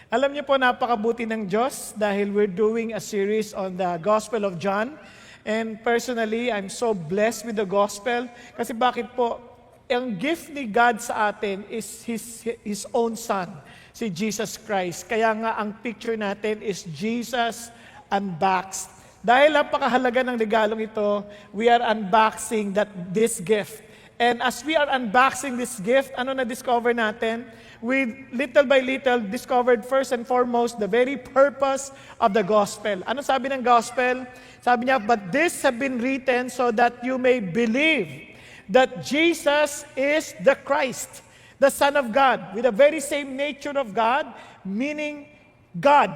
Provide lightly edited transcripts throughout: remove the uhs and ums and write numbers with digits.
Alam niyo po, napakabuti ng Diyos dahil we're doing a series on the Gospel of John. And personally, I'm so blessed with the Gospel. Kasi bakit po? Ang gift ni God sa atin is His own Son, si Jesus Christ. Kaya nga ang picture natin is Jesus unboxed. Dahil napakahalaga ng regalong ito, we are unboxing this gift. And as we are unboxing this gift, ano na-discover natin? We little by little discovered first and foremost the very purpose of the gospel. Ano sabi ng gospel? Sabi niya, but this have been written so that you may believe that Jesus is the Christ, the Son of God, with the very same nature of God, meaning God.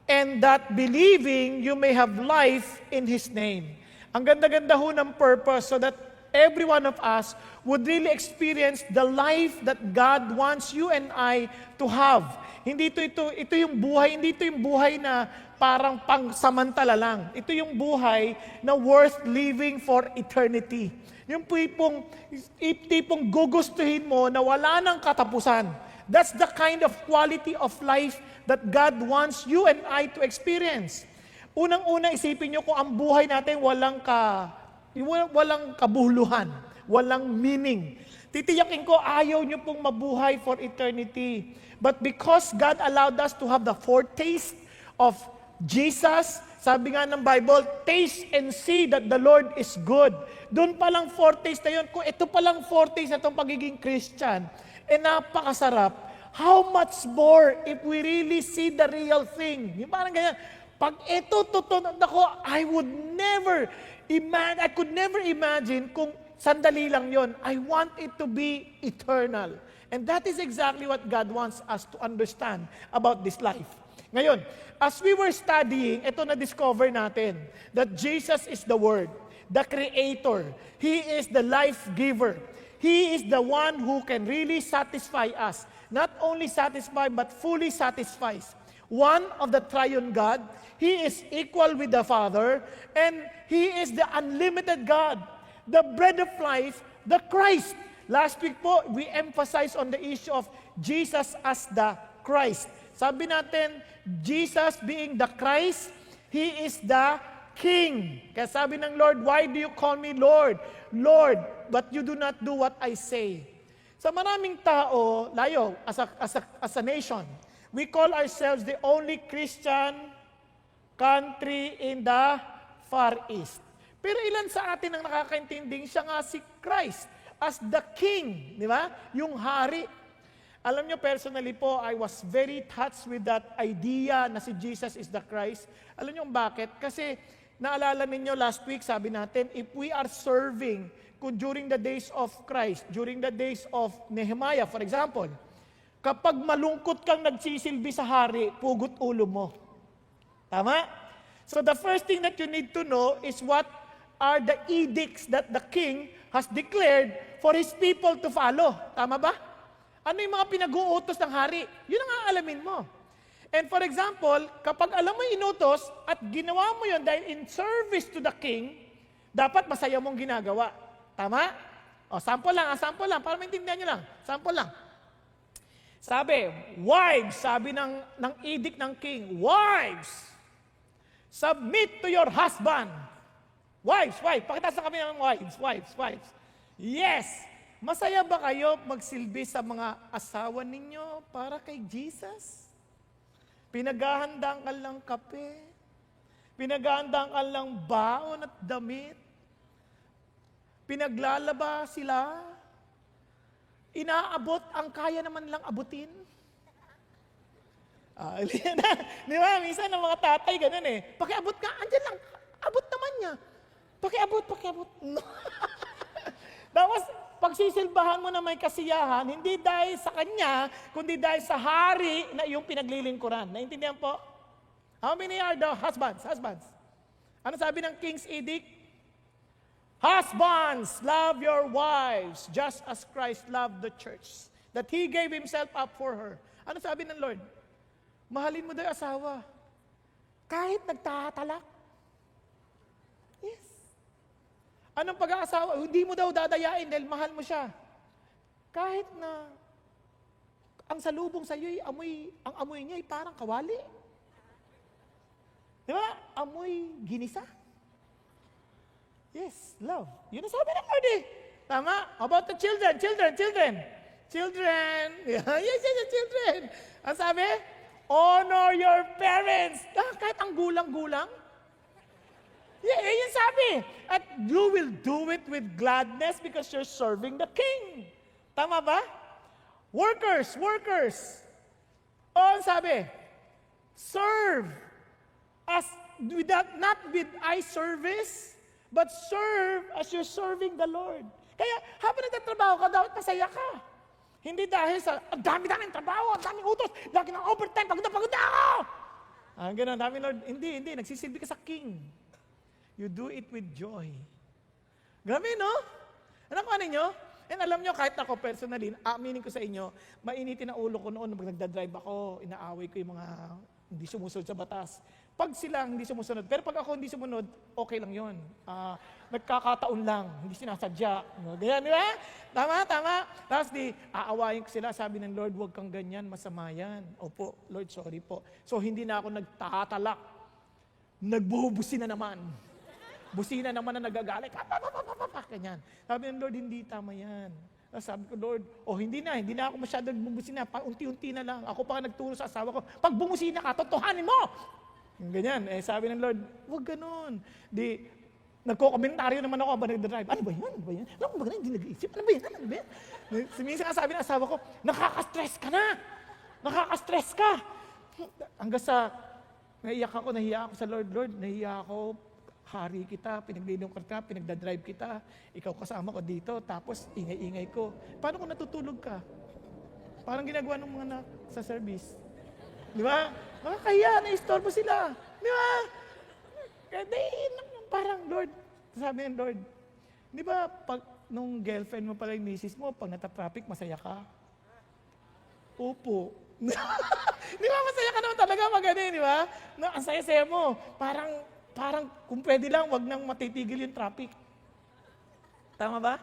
And that believing you may have life in His name. Ang ganda-ganda ho ng purpose so that every one of us would really experience the life that God wants you and I to have. Hindi ito yung buhay, hindi ito yung buhay na parang pangsamantala lang. Ito yung buhay na worth living for eternity. Yung tipong gugustuhin mo na wala nang katapusan. That's the kind of quality of life that God wants you and I to experience. Unang-una, isipin nyo kung ang buhay natin walang kabuluhan, walang meaning. Titiyakin ko, ayaw nyo pong mabuhay for eternity. But because God allowed us to have the foretaste of Jesus, sabi nga ng Bible, taste and see that the Lord is good. Doon palang foretaste na yun. Kung ito palang foretaste na itong pagiging Christian, napakasarap. How much more if we really see the real thing? Yung parang ganyan, pag ito totoo, I could never imagine kung sandali lang yon. I want it to be eternal. And that is exactly what God wants us to understand about this life. Ngayon, as we were studying, ito na-discover natin that Jesus is the Word, the Creator. He is the life giver. He is the one who can really satisfy us. Not only satisfy, but fully satisfies. One of the triune God, He is equal with the Father, and He is the unlimited God, the bread of life, the Christ. Last week po, we emphasized on the issue of Jesus as the Christ. Sabi natin, Jesus being the Christ, He is the King. Kaya sabi ng Lord, why do you call me Lord? Lord, but you do not do what I say. Sa maraming tao, layo, as a nation, we call ourselves the only Christian country in the Far East. Pero ilan sa atin ang nakakaintinding siya nga si Christ as the King, di ba? Yung hari. Alam nyo, personally po, I was very touched with that idea na si Jesus is the Christ. Alam nyo bakit? Kasi naalala ninyo last week, sabi natin, if we are serving kung during the days of Christ, during the days of Nehemiah, for example, kapag malungkot kang nagsisilbi sa hari, pugot ulo mo. Tama? So the first thing that you need to know is what are the edicts that the king has declared for his people to follow. Tama ba? Ano yung mga pinag-uutos ng hari? Yun ang aalamin mo. And for example, kapag alam mo inutos at ginawa mo yun dahil in service to the king, dapat masaya mong ginagawa. Tama? O, sample lang, para maintindihan nyo lang. Sample lang. Sabi, wives, sabi ng edict ng king, wives, submit to your husband. Wives, pakitaas na kami ng wives. Yes, masaya ba kayo magsilbi sa mga asawa ninyo para kay Jesus? Pinaghahandaan ka lang kape, pinaghahandaan ka lang baon at damit, pinaglalaba sila, inaabot ang kaya naman lang abutin. Di ba? Minsan ang mga tatay ganun eh. Pakiabot ka, andyan lang. Abot naman niya. Pakiabot. No. Tapos, pagsisilbahan mo na may kasiyahan, hindi dahil sa kanya, kundi dahil sa hari na iyong pinaglilingkuran. Naintindihan po? How many are the husbands? Ano sabi ng King's Edict? Husbands, love your wives, just as Christ loved the church, that He gave Himself up for her. Ano sabi ng Lord? Mahalin mo daw yung asawa. Kahit nagtatalak. Yes. Anong pag-aasawa? Hindi mo daw dadayain dahil mahal mo siya. Kahit na ang salubong sa iyo, ang amoy niya ay parang kawali. Di ba? Amoy ginisa. Yes, love. Yun ang sabi ng Lord eh. Tama? How about the children? Children. Yes, children. Ang sabi? Honor your parents. Kahit ang gulang-gulang. Yeah, yun sabi. At you will do it with gladness because you're serving the King. Tama ba? Workers. Ang sabi? Serve. Not with eye service, but serve as you're serving the Lord. Kaya habang nagtatrabaho ka, dapat masaya ka. Hindi dahil sa, ang dami-daming trabaho, ang daming utos, lagi ng overtime, pagod na ako! Ganun, dami Lord. Hindi, nagsisilbi ka sa King. You do it with joy. Grabe, no? Ano ko ninyo? And alam nyo, kahit ako personally, aminin ko sa inyo, mainitin ang ulo ko noon pag nagdadrive ako, inaaway ko yung mga hindi sumusunod sa batas. Pag sila hindi sumusunod, pero pag ako hindi sumunod, okay lang yun. Nagkakataon lang, hindi sinasadya. Ganyan, di ba? Tama. Tapos aawayin ko sila, sabi ng Lord, huwag kang ganyan, masama yan. Opo, Lord, sorry po. So, hindi na ako nagtatalak. Nagbubusin na naman. Busina naman na nagagalit. Ganyan. Sabi ng Lord, hindi tama yan. Sabi ko, Lord, hindi na ako masyadong bumubusina. Unti-unti na lang. Ako pa nagturo sa asawa ko, pag bumusina ka, totohanin mo! Ganyan. Sabi ng Lord, huwag ganun. Nagko-komentaryo naman ako habang nagdadrive. Ano ba yan? Ano ba yan? Hindi nag-iisip. Ano ba yan? Minsan nga sabi ng asawa ko, nakaka-stress ka na. Nakaka-stress ka. Hanggang sa, nahiya ako sa Lord. Lord, nahiya ako. Hari kita, pinaglilingkod ka, pinagdadrive kita. Ikaw kasama ko dito, tapos ingay-ingay ko. Paano kung natutulog ka? Parang ginagawa ng mga anak sa service. Di ba? Makakahiya, na-istorbo sila. Di ba? Parang, Lord, sabi ng Lord, di ba, pag nung girlfriend mo pala yung misis mo, pag nata-traffic, masaya ka? Opo. Di ba, masaya ka naman talaga maganin, di ba? Ang saya-saya mo. Parang kung pwede lang, wag nang matitigil yung traffic. Tama ba?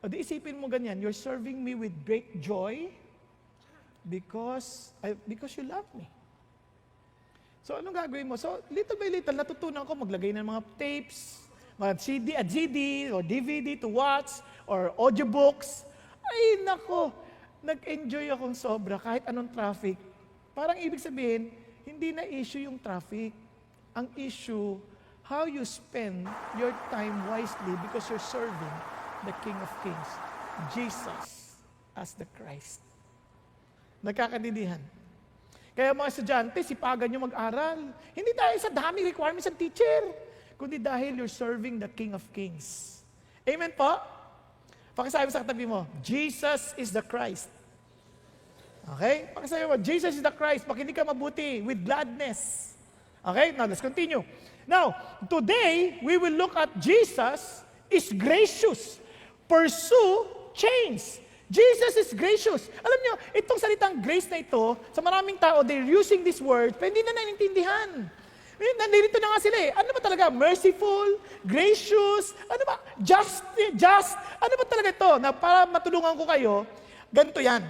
O di isipin mo ganyan, you're serving me with great joy because you love me. So anong gagawin mo? So little by little, natutunan ko maglagay ng mga tapes, mga CD or DVD to watch, or audiobooks. Ay nako, nag-enjoy akong sobra kahit anong traffic. Parang ibig sabihin, hindi na issue yung traffic. Ang issue, how you spend your time wisely because you're serving the King of Kings, Jesus as the Christ. Nagkakadilihan. Kaya mga estudyante, sipagan nyo mag-aral. Hindi dahil sa dami requirements ng teacher, kundi dahil you're serving the King of Kings. Amen po? Pakisabi sa katabi mo, Jesus is the Christ. Okay? Pakisabi mo, Jesus is the Christ. Pag hindi ka mabuti, with gladness. Okay, now let's continue. Now, today, we will look at Jesus is gracious. Pursue change. Jesus is gracious. Alam niyo, itong salitang grace na ito, sa maraming tao, they're using this word, pero hindi na naiintindihan. Nandito na nga sila eh. Ano ba talaga? Merciful, gracious, ano ba? Just. Ano ba talaga ito? Na para matulungan ko kayo, ganito yan.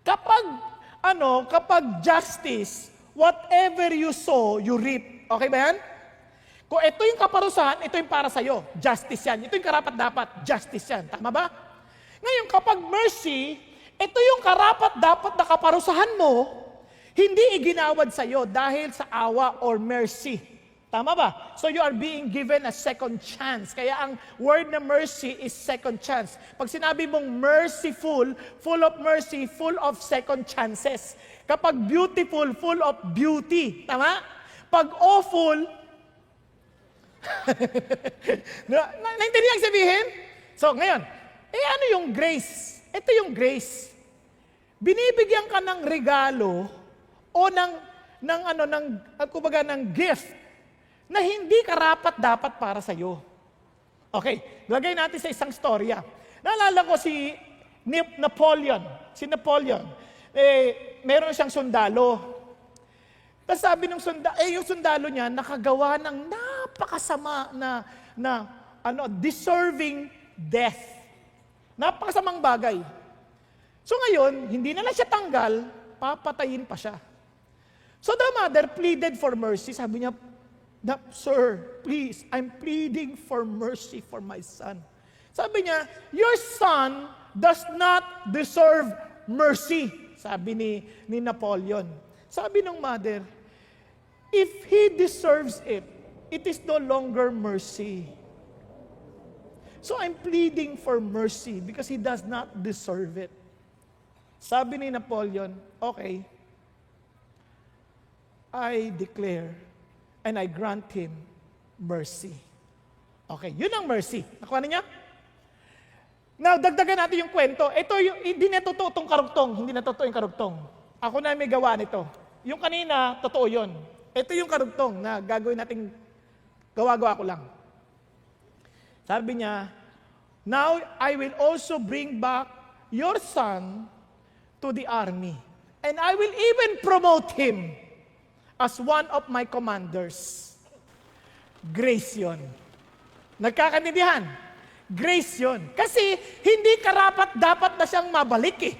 Kapag justice, whatever you sow, you reap. Okay ba yan? Kung ito yung kaparusahan, ito yung para sa'yo. Justice yan. Ito yung karapat-dapat. Justice yan. Tama ba? Ngayon, kapag mercy, ito yung karapat-dapat na kaparusahan mo, hindi iginawad sa'yo dahil sa awa or mercy. Tama ba? So you are being given a second chance. Kaya ang word na mercy is second chance. Pag sinabi mong merciful, full of mercy, full of second chances. Kapag beautiful, full of beauty. Tama? Pag awful, naintindihan ang sabihin? So ngayon, ano yung grace? Ito yung grace. Binibigyan ka ng regalo o ng gift na hindi karapat-dapat para sa iyo. Okay, lagay natin sa isang storya. Naalala ko si Napoleon. Si Napoleon. Meron siyang sundalo. Tapos sabi ng yung sundalo niya nakagawa ng napakasama na deserving death. Napakasamang bagay. So ngayon, hindi na lang siya tanggal, papatayin pa siya. So the mother pleaded for mercy. Sabi niya, Sir, please, I'm pleading for mercy for my son. Sabi niya, your son does not deserve mercy. Sabi ni Napoleon. Sabi ng mother, if he deserves it, it is no longer mercy. So I'm pleading for mercy because he does not deserve it. Sabi ni Napoleon, okay, I declare and I grant him mercy. Okay, yun ang mercy. Nakuha niya? Now, dagdagan natin yung kwento. Ito, hindi na totoo itong karugtong. Hindi na totoo yung karugtong. Ako na may gawa nito. Yung kanina, totoo yun. Ito yung karugtong na gagawin nating gawa-gawa ko lang. Sabi niya, now I will also bring back your son to the army. And I will even promote him as one of my commanders. Grace yun. Nagkakaintindihan? Grace yun. Kasi hindi karapat-dapat na siyang mabalik eh.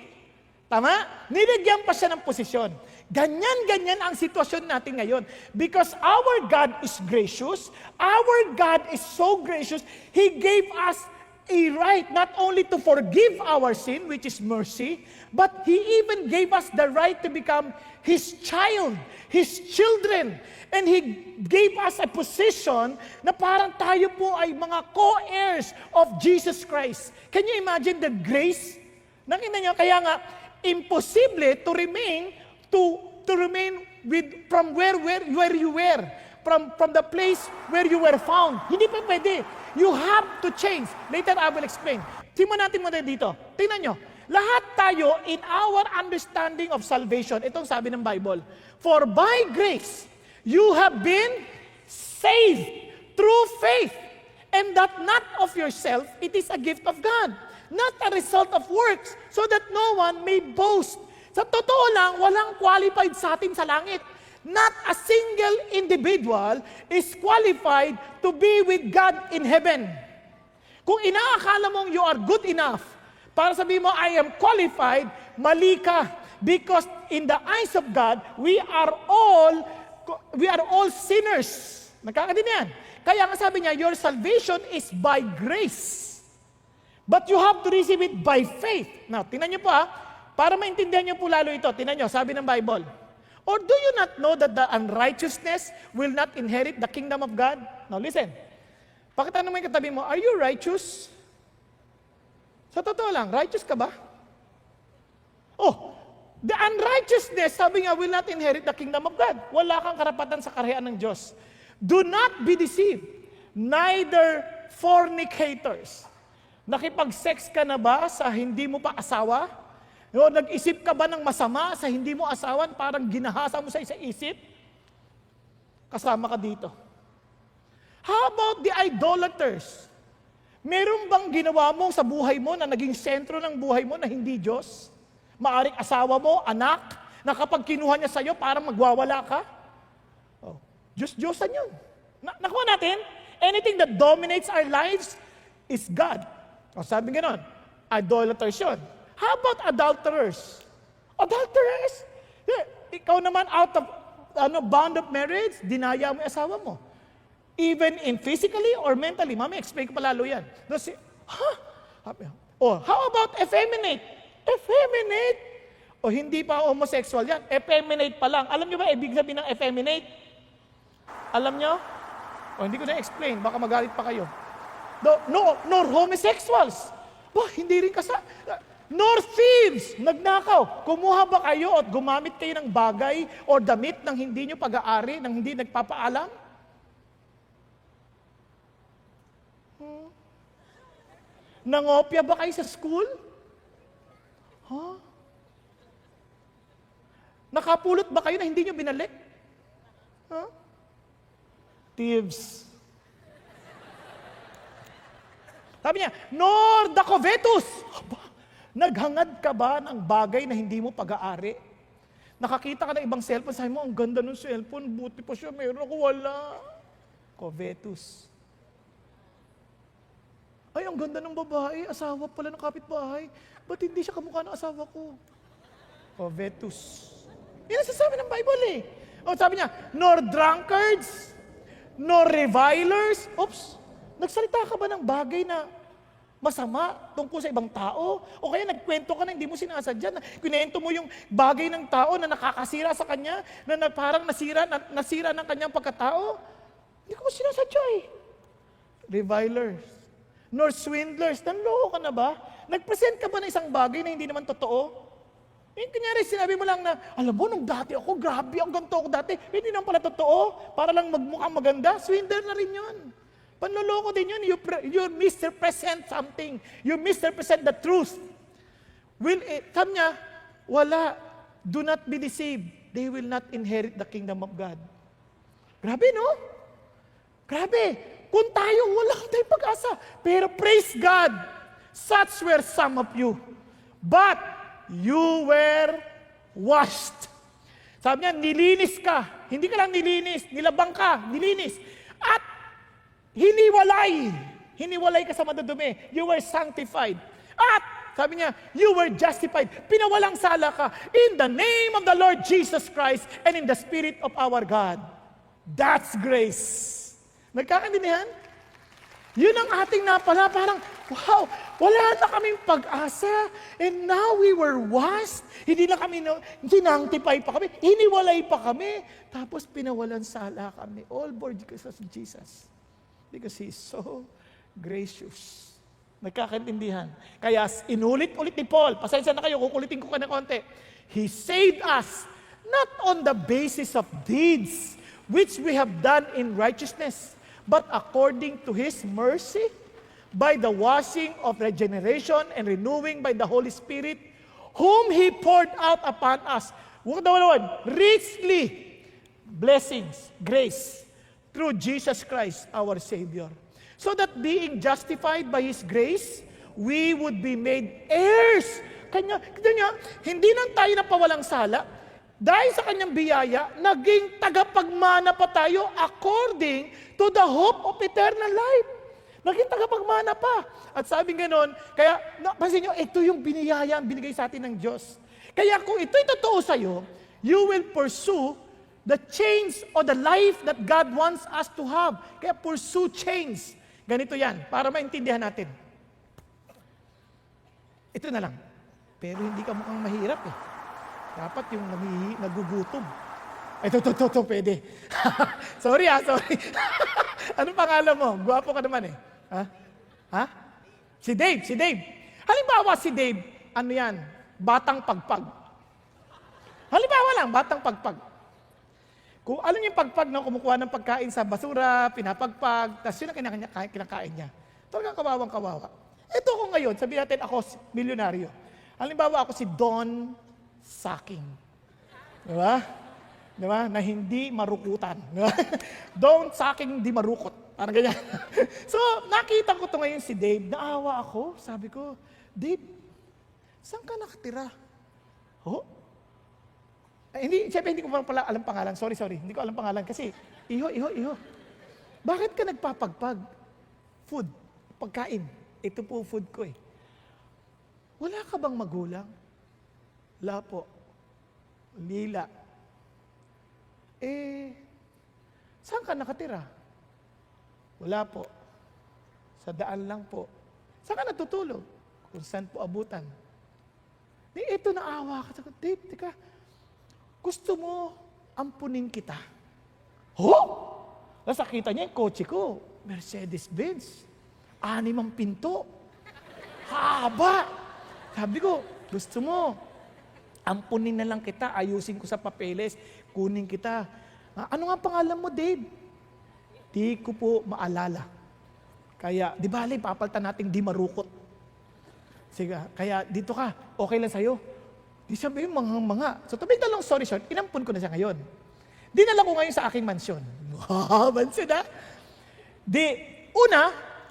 Tama? Nilagyan pa siya ng posisyon. Ganyan-ganyan ang sitwasyon natin ngayon. Because our God is gracious, our God is so gracious, He gave us a right not only to forgive our sin, which is mercy, but He even gave us the right to become His child, His children. And He gave us a position na parang tayo po ay mga co-heirs of Jesus Christ. Can you imagine the grace? Nakita niyo, kaya nga, imposible to remain with from where you were, from the place where you were found. Hindi pa pwede. You have to change. Later I will explain. Tingnan natin muna dito. Tingnan nyo. Lahat tayo in our understanding of salvation, itong sabi ng Bible, for by grace, you have been saved through faith. And that not of yourself, it is a gift of God. Not a result of works, so that no one may boast. Sa totoo lang, walang qualified sa atin sa langit. Not a single individual is qualified to be with God in heaven. Kung inaakala mong you are good enough, para sabihin mo, I am qualified, mali ka. Because in the eyes of God, we are all sinners. Nagkakaintindihan? Kaya nga sabi niya, your salvation is by grace. But you have to receive it by faith. Now, tingnan niyo po para maintindihan niyo po lalo ito. Tingnan niyo, sabi ng Bible, or do you not know that the unrighteousness will not inherit the kingdom of God? Now listen, pakita naman yung katabi mo, are you righteous? Sa totoo lang, righteous ka ba? Oh, the unrighteousness, sabi nga, will not inherit the kingdom of God. Wala kang karapatan sa kaharian ng Diyos. Do not be deceived, neither fornicators. Nakipag-sex ka na ba sa hindi mo pa asawa? O nag-isip ka ba ng masama sa hindi mo asawan, parang ginahasa mo sa isip? Kasama ka dito. How about the idolaters? Meron bang ginawa mo sa buhay mo na naging sentro ng buhay mo na hindi Diyos? Maaring asawa mo, anak, na kapag kinuha niya sa'yo, parang magwawala ka? Oh, Diyos-Diyosan yun. Nakuha natin, anything that dominates our lives is God. O sabi nga nun, idolaters yun. How about adulterers? Adulterers? Ikaw naman out of bond of marriage, dinaya mo yung asawa mo. Even in physically or mentally. Mami, explain ko palalo yan. Oh, how about effeminate? Effeminate? O hindi pa homosexual yan. Effeminate pa lang. Alam nyo ba ibig sabihin ng effeminate? Alam nyo? O hindi ko na-explain. Baka magalit pa kayo. Nor homosexuals. Hindi rin nor thieves, nagnakaw. Kumuha ba kayo at gumamit kayo ng bagay o damit ng hindi nyo pag-aari, ng hindi nagpapaalam? Nangopya ba kayo sa school? Nakapulot ba kayo na hindi nyo binalik? Thieves. Sabi niya, nor the covetous. Naghangad ka ba ng bagay na hindi mo pag-aari? Nakakita ka ng ibang cellphone, sabi mo, ang ganda ng cellphone, buti pa siya, meron ako, wala. Covetous. Ay, ang ganda ng babae, asawa pala ng kapitbahay. Ba't hindi siya kamukha ng asawa ko? O, Vetus. Yan ang sasabi ng Bible eh. O, sabi niya, nor drunkards, nor revilers. Oops, nagsalita ka ba ng bagay na masama tungkol sa ibang tao? O kaya nagkwento ka na hindi mo sinasadya, na kwento mo yung bagay ng tao na nakakasira sa kanya, na parang nasira ng kanyang pagkatao? Hindi ko sinasadya eh. Revilers, nor swindlers. Nanloko ka na ba? Nagpresent ka ba ng isang bagay na hindi naman totoo? Kunyari, sinabi mo lang na, alam mo, nung dati ako, grabe, ang ganito ako dati. Hindi naman pala totoo. Para lang magmukhang maganda. Swindler na rin yun. Panloloko din yun. You misrepresent something. You misrepresent the truth. Sabi niya, wala. Do not be deceived. They will not inherit the kingdom of God. Grabe, no? Grabe. Kung tayo, wala tayong pag-asa. Pero praise God, such were some of you. But you were washed. Sabi niya, nilinis ka. Hindi ka lang nilinis, nilabang ka, nilinis. At hiniwalay. Hiniwalay ka sa madudumi. You were sanctified. At, sabi niya, you were justified. Pinawalang sala ka in the name of the Lord Jesus Christ and in the Spirit of our God. That's grace. Nagkakaintindihan? Yun ang ating napala, parang, wow, wala na kaming pag-asa. And now we were washed. Hindi na kami, sinangtipay pa kami, hiniwalay pa kami. Tapos pinawalan sala kami. All because of Jesus. Because He is so gracious. Nagkakaintindihan. Kaya inulit-ulit ni Paul, pasensya na kayo, kukulitin ko ka ng konti. He saved us, not on the basis of deeds, which we have done in righteousness, but according to His mercy, by the washing of regeneration and renewing by the Holy Spirit, whom He poured out upon us. What the word? Richly blessings, grace, through Jesus Christ, our Savior. So that being justified by His grace, we would be made heirs. Kanya, hindi lang tayo napawalang sala, dahil sa kanyang biyaya, naging tagapagmana pa tayo according to the hope of eternal life. Naging tagapagmana pa. At sabi ganon, kaya, pansin nyo, ito yung biniyaya ang binigay sa atin ng Diyos. Kaya kung ito'y totoo sa'yo, you will pursue the change or the life that God wants us to have. Kaya pursue change. Ganito yan, para maintindihan natin. Ito na lang. Pero hindi ka mukhang mahirap eh. Dapat yung nagugutom. Ito, pwede. Sorry. Anong pangalan mo? Gwapo ka naman eh. Ha? Si Dave. Halimbawa si Dave, ano yan? Batang pagpag. Halimbawa lang, batang pagpag. Kung alam niyo yung pagpag na kumukuha ng pagkain sa basura, pinapagpag, tapos yun ang kinakain niya. Talagang kawawang-kawawa. Ito ko ngayon, sabihin natin ako, milyonaryo. Halimbawa ako si Don Saking. Diba? Na hindi marukutan. Don't saking di marukot. Parang ganyan. So, nakita ko to ngayon si Dave. Naawa ako. Sabi ko, Dave, saan ka nakatira? Oh? Siyempre hindi ko pala alam pangalan. Sorry. Hindi ko alam pangalan kasi, iho. Bakit ka nagpapagpag? Food. Pagkain. Ito po food ko eh. Wala ka bang magulang? Wala po. Lila. Saan ka nakatira? Wala po. Sa daan lang po. Saan ka natutulog? Kung saan po abutan. Ito naawa ka. Dave, teka. Gusto mo ampunin kita? Tapos nakita niya yung kotse ko. Mercedes-Benz. 6 ang pinto. Haba. Sabi ko, gusto mo ampunin na lang kita, ayusin ko sa papeles, kunin kita. Ano nga pangalan mo, Dave? Di ko po maalala. Kaya, di bale, papalitan natin di marukot. Sige, kaya dito ka, okay lang sa'yo. Di sabi yung mga. So, to make the long story short, inampun ko na siya ngayon. Dinala ko ngayon sa aking mansyon. Mansyon na. Una,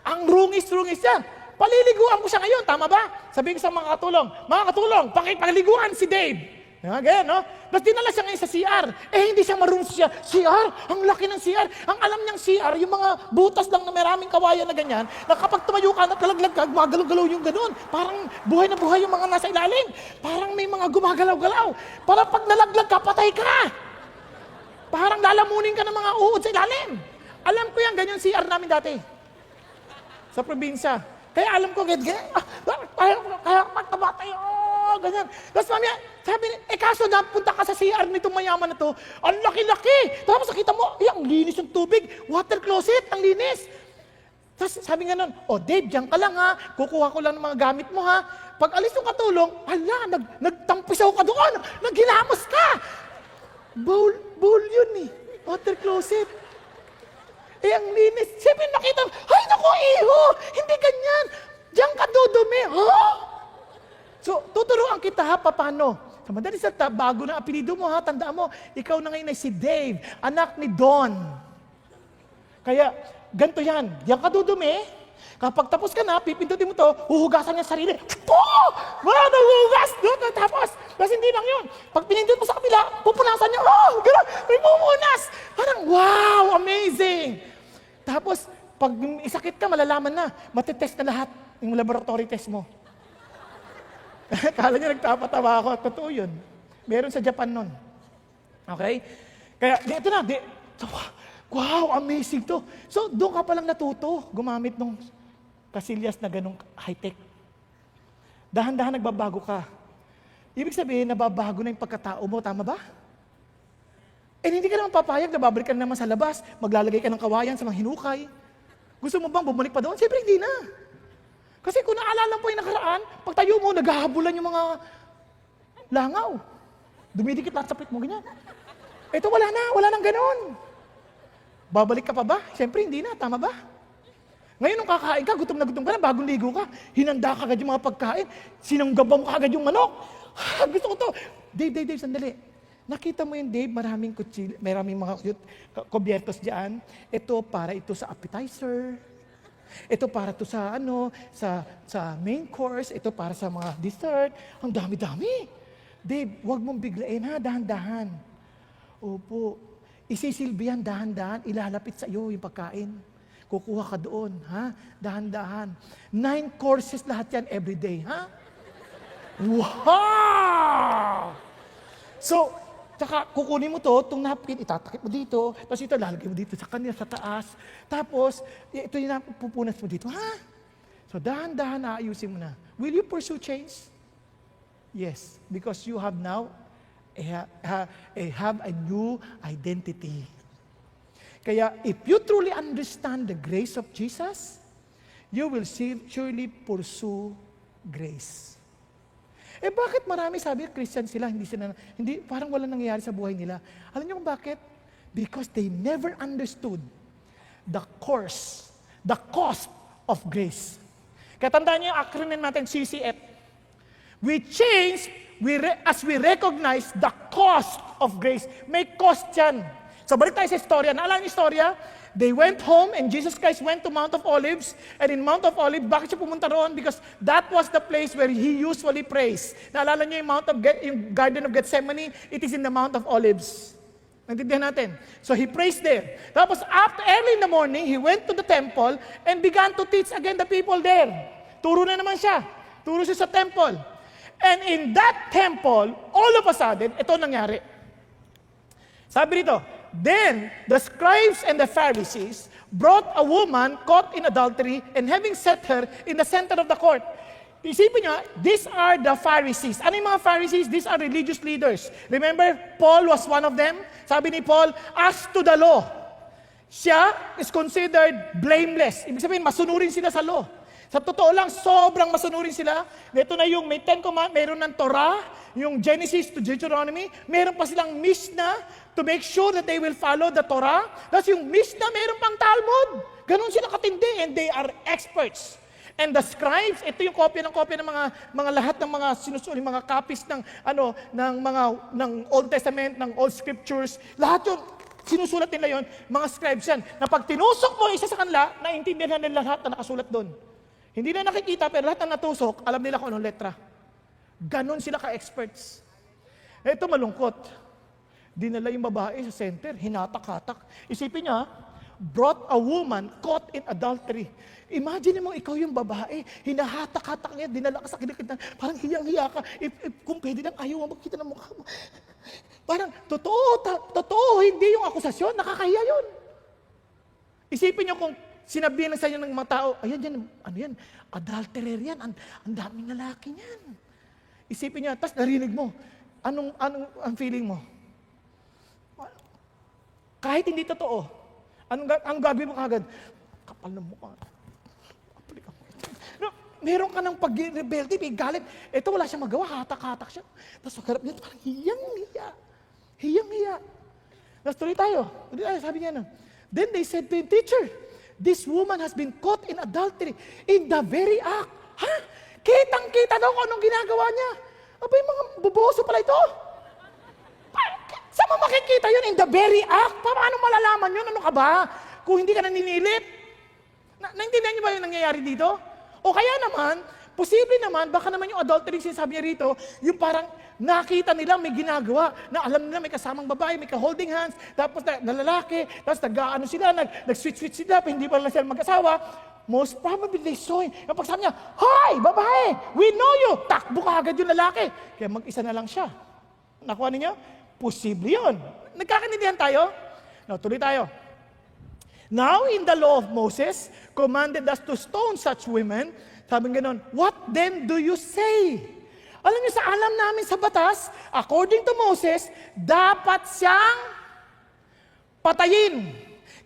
ang rungis-rungis niya. Paliliguan ko siya ngayon, tama ba? Sabihin ko sa mga katulong, pakipaliguan si Dave. Ganyan, no? Tapos dinala siya ngayon sa CR. Hindi siya marunong siya. CR? Ang laki ng CR. Ang alam niyang CR, yung mga butas lang na maraming kawayan na ganyan, na kapag tumayo ka, natalaglag ka, gumagalaw-galaw yung ganun. Parang buhay na buhay yung mga nasa ilalim. Parang may mga gumagalaw-galaw. Parang pag nalaglag ka, patay ka. Parang lalamunin ka ng mga uod sa ilalim. Alam ko yan, ganyan CR namin dati. Sa probinsya. Kaya alam ko, kaya magtabatay, ganyan. Tapos mamaya, sabi niya, kaso napunta ka sa CR nitong mayaman na to, ang laki-laki. Tapos nakita mo, ang linis ng tubig, water closet, ang linis. Tapos sabi nga nun, Dave, diyan ka lang ha, kukuha ko lang ng mga gamit mo ha. Pag alis ng katulong, nagtampisaw ka doon, naghilamos ka. Bowl yun eh, water closet. Ang linis. Siyempre nakita, ay naku, iho, hindi ganyan. Diyan ka dudumi, So, tuturuan kita ha, paano? Sa madali sa bago na apelido mo ha, tandaan mo, ikaw na ngayon ay si Dave, anak ni Don. Kaya, ganito yan, diyan ka dudumi, kapag tapos ka na, pipindutin mo to, huhugasan niya sarili. Naghuhugas! Tapos hindi lang yun. Pag pinindot mo sa kabila, pupunasan niya, gano'n, may pumunas. Parang, wow, amazing! Tapos, pag isakit ka, malalaman na, matitest na lahat yung laboratory test mo. Kala niya nagtapatawa ako. Totoo yun. Meron sa Japan nun. Okay? Kaya, wow, amazing to. So, doon ka palang natuto gumamit ng kasilyas na ganong high-tech. Dahan-dahan nagbabago ka. Ibig sabihin, nababago na yung pagkatao mo. Tama ba? Hindi ka naman papayag na babalik ka naman sa labas. Maglalagay ka ng kawayan sa mga hinukay. Gusto mo bang bumalik pa doon? Siyempre, hindi na. Kasi kung naalala mo yung nakaraan, pag tayo mo, naghahabulan yung mga langaw. Dumidikit lahat sa pit mo, ganyan. Ito wala nang ganon. Babalik ka pa ba? Siyempre, hindi na. Tama ba? Ngayon, nung kakain ka, gutom na bagong ligo ka, hinanda ka agad yung mga pagkain, sinanggabang ka agad yung manok. Gusto ko to. Dave, sandali. Nakita mo yung Dave, maraming mga kubyertos dyan. Ito, para ito sa appetizer. Ito para to sa sa main course, ito para sa mga dessert. Ang dami-dami. Dave, huwag mong biglain ha, dahan-dahan. Opo, isisilbihan dahan-dahan, ilalapit sa iyo yung pagkain. Kukuha ka doon, ha? Dahan-dahan. 9 courses lahat yan every day, ha? Wow! So, tsaka kukunin mo itong napkin, itatakip mo dito, tapos ito lalagay mo dito sa kanya, sa taas. Tapos, ito yung pupunas mo dito. Ha? So, dahan-dahan aayusin mo na. Will you pursue change? Yes, because you have now have a new identity. Kaya, if you truly understand the grace of Jesus, you will surely pursue grace. Bakit marami sabi, Christian sila, hindi, parang wala nangyayari sa buhay nila. Alam niyo kung bakit? Because they never understood the cost of grace. Kaya tandaan niyo yung acronym natin, CCF. We change as we recognize the cost of grace. May cost yan. So balik tayo sa istorya. Naalala niyo istorya? They went home and Jesus Christ went to Mount of Olives. And in Mount of Olives, bakit siya pumunta roon? Because that was the place where He usually prays. Naalala niyo yung Garden of Gethsemane? It is in the Mount of Olives. Naintindihan natin? So He prays there. Tapos after early in the morning, He went to the temple and began to teach again the people there. Turo na naman siya. Turo siya sa temple. And in that temple, all of a sudden, ito nangyari. Sabi rito, then the scribes and the Pharisees brought a woman caught in adultery and having set her in the center of the court. Isipin nyo, these are the Pharisees. Ano yung mga Pharisees? These are religious leaders. Remember, Paul was one of them. Sabi ni Paul, as to the law, siya is considered blameless. Ibig sabihin, masunurin sila sa law. Sa totoo lang, sobrang masunurin sila. Ito na yung may 10 Commandments, meron ng Torah, yung Genesis to Deuteronomy, meron pa silang Mishnah to make sure that they will follow the Torah. Tapos yung Mishnah, meron pang Talmud. Ganon sila katindi and they are experts. And the scribes, ito yung kopya ng mga lahat ng mga sinusulit, mga copies ng Old Testament, ng Old Scriptures, lahat yun, sinusulat nila yon, mga scribes yan. Na pag tinusok mo isa sa kanila, naintindihan nila lahat na nakasulat doon. Hindi na nakikita, pero lahat na natusok, alam nila kung anong letra. Ganon sila ka-experts. Ito malungkot. Dinala yung babae sa center, hinatak-hatak. Isipin niya, brought a woman caught in adultery. Imagine mo, ikaw yung babae, hinahatak-hatak niya, dinala ka sa kinikitan, parang hiyang-hiya ka. Kung pwede lang, ayaw mo makita ng mukha mo. Parang, totoo, hindi yung akusasyon, nakakahiya yun. Isipin niyo kung sinabihan lang sa inyo ng mga tao, ayan yan, ano yan, adulterer yan, ang daming lalaki niyan. Isipin niya, tapos narinig mo, anong ang feeling mo? Kahit hindi totoo, anong gagawin mo kagad? Kapal ng mukha. No, meron ka ng pag-rebelde, may galit. Ito wala siyang magawa, hatak-hatak siya. Tapos pagkarap niya, parang hiyang-hiya. Hiyang-hiya. Tapos tuloy tayo, sabi niya na. Then they said to him, Teacher, this woman has been caught in adultery in the very act. Ha? Kitang-kita daw kung anong ginagawa niya. Abay, mga buboso pala ito. Saan mo makikita yun? In the very act? Paano malalaman yun? Ano ka ba? Kung hindi ka naninilip? Naintindihan niyo ba yung nangyayari dito? O kaya naman, posible naman, baka naman yung adultery sinasabi niya rito, yung parang nakita nila may ginagawa, na alam nila may kasamang babae, may ka-holding hands, tapos na lalaki, tapos nag-ano sila, nag-switch sila, hindi pa lang sila mag-asawa. Most probably they saw him. Kapag sabi niya, Hi, babae, we know you. Takbo ka agad yung lalaki. Kaya mag-isa na lang siya. Nakuha ninyo? Posible yun. Nagkakaintindihan tayo? Now, tuloy tayo. Now, in the law of Moses, commanded us to stone such women. Sabi ganon, what then do you say? Alam niyo, sa alam namin sa batas, according to Moses, dapat siyang patayin.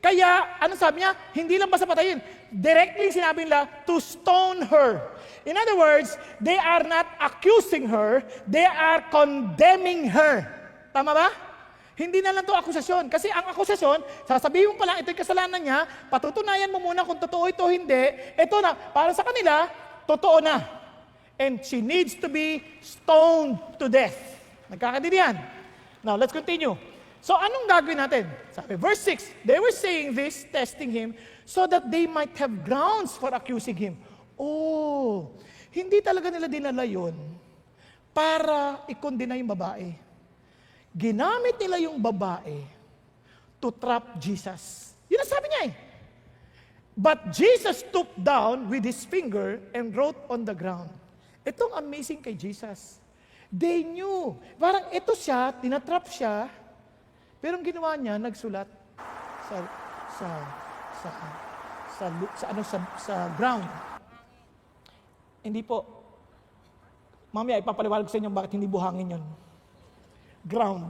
Kaya, ano sabi niya? Hindi lang basta patayin. Directly sinabi nila, to stone her. In other words, they are not accusing her, they are condemning her. Tama ba? Hindi na lang ito akusasyon. Kasi ang akusasyon, sasabihin mo pa lang, ito yung kasalanan niya, patutunayan mo muna kung totoo ito o hindi, ito na, para sa kanila, totoo na. And she needs to be stoned to death. Nagkakaintindihan? Now, let's continue. So, anong gagawin natin? Sabi, verse 6, they were saying this, testing him, so that they might have grounds for accusing him. Oh, hindi talaga nila dinala yun para ikondena yung babae. Ginamit nila yung babae to trap Jesus. Yun ang sabi niya eh. But Jesus stooped down with his finger and wrote on the ground. Itong amazing kay Jesus. They knew. Parang ito siya, tinatrap siya, pero ang ginawa niya, nagsulat sa ground. Hindi po. Mamaya, ipapaliwanag ko sa inyo bakit hindi buhangin yun. Ground.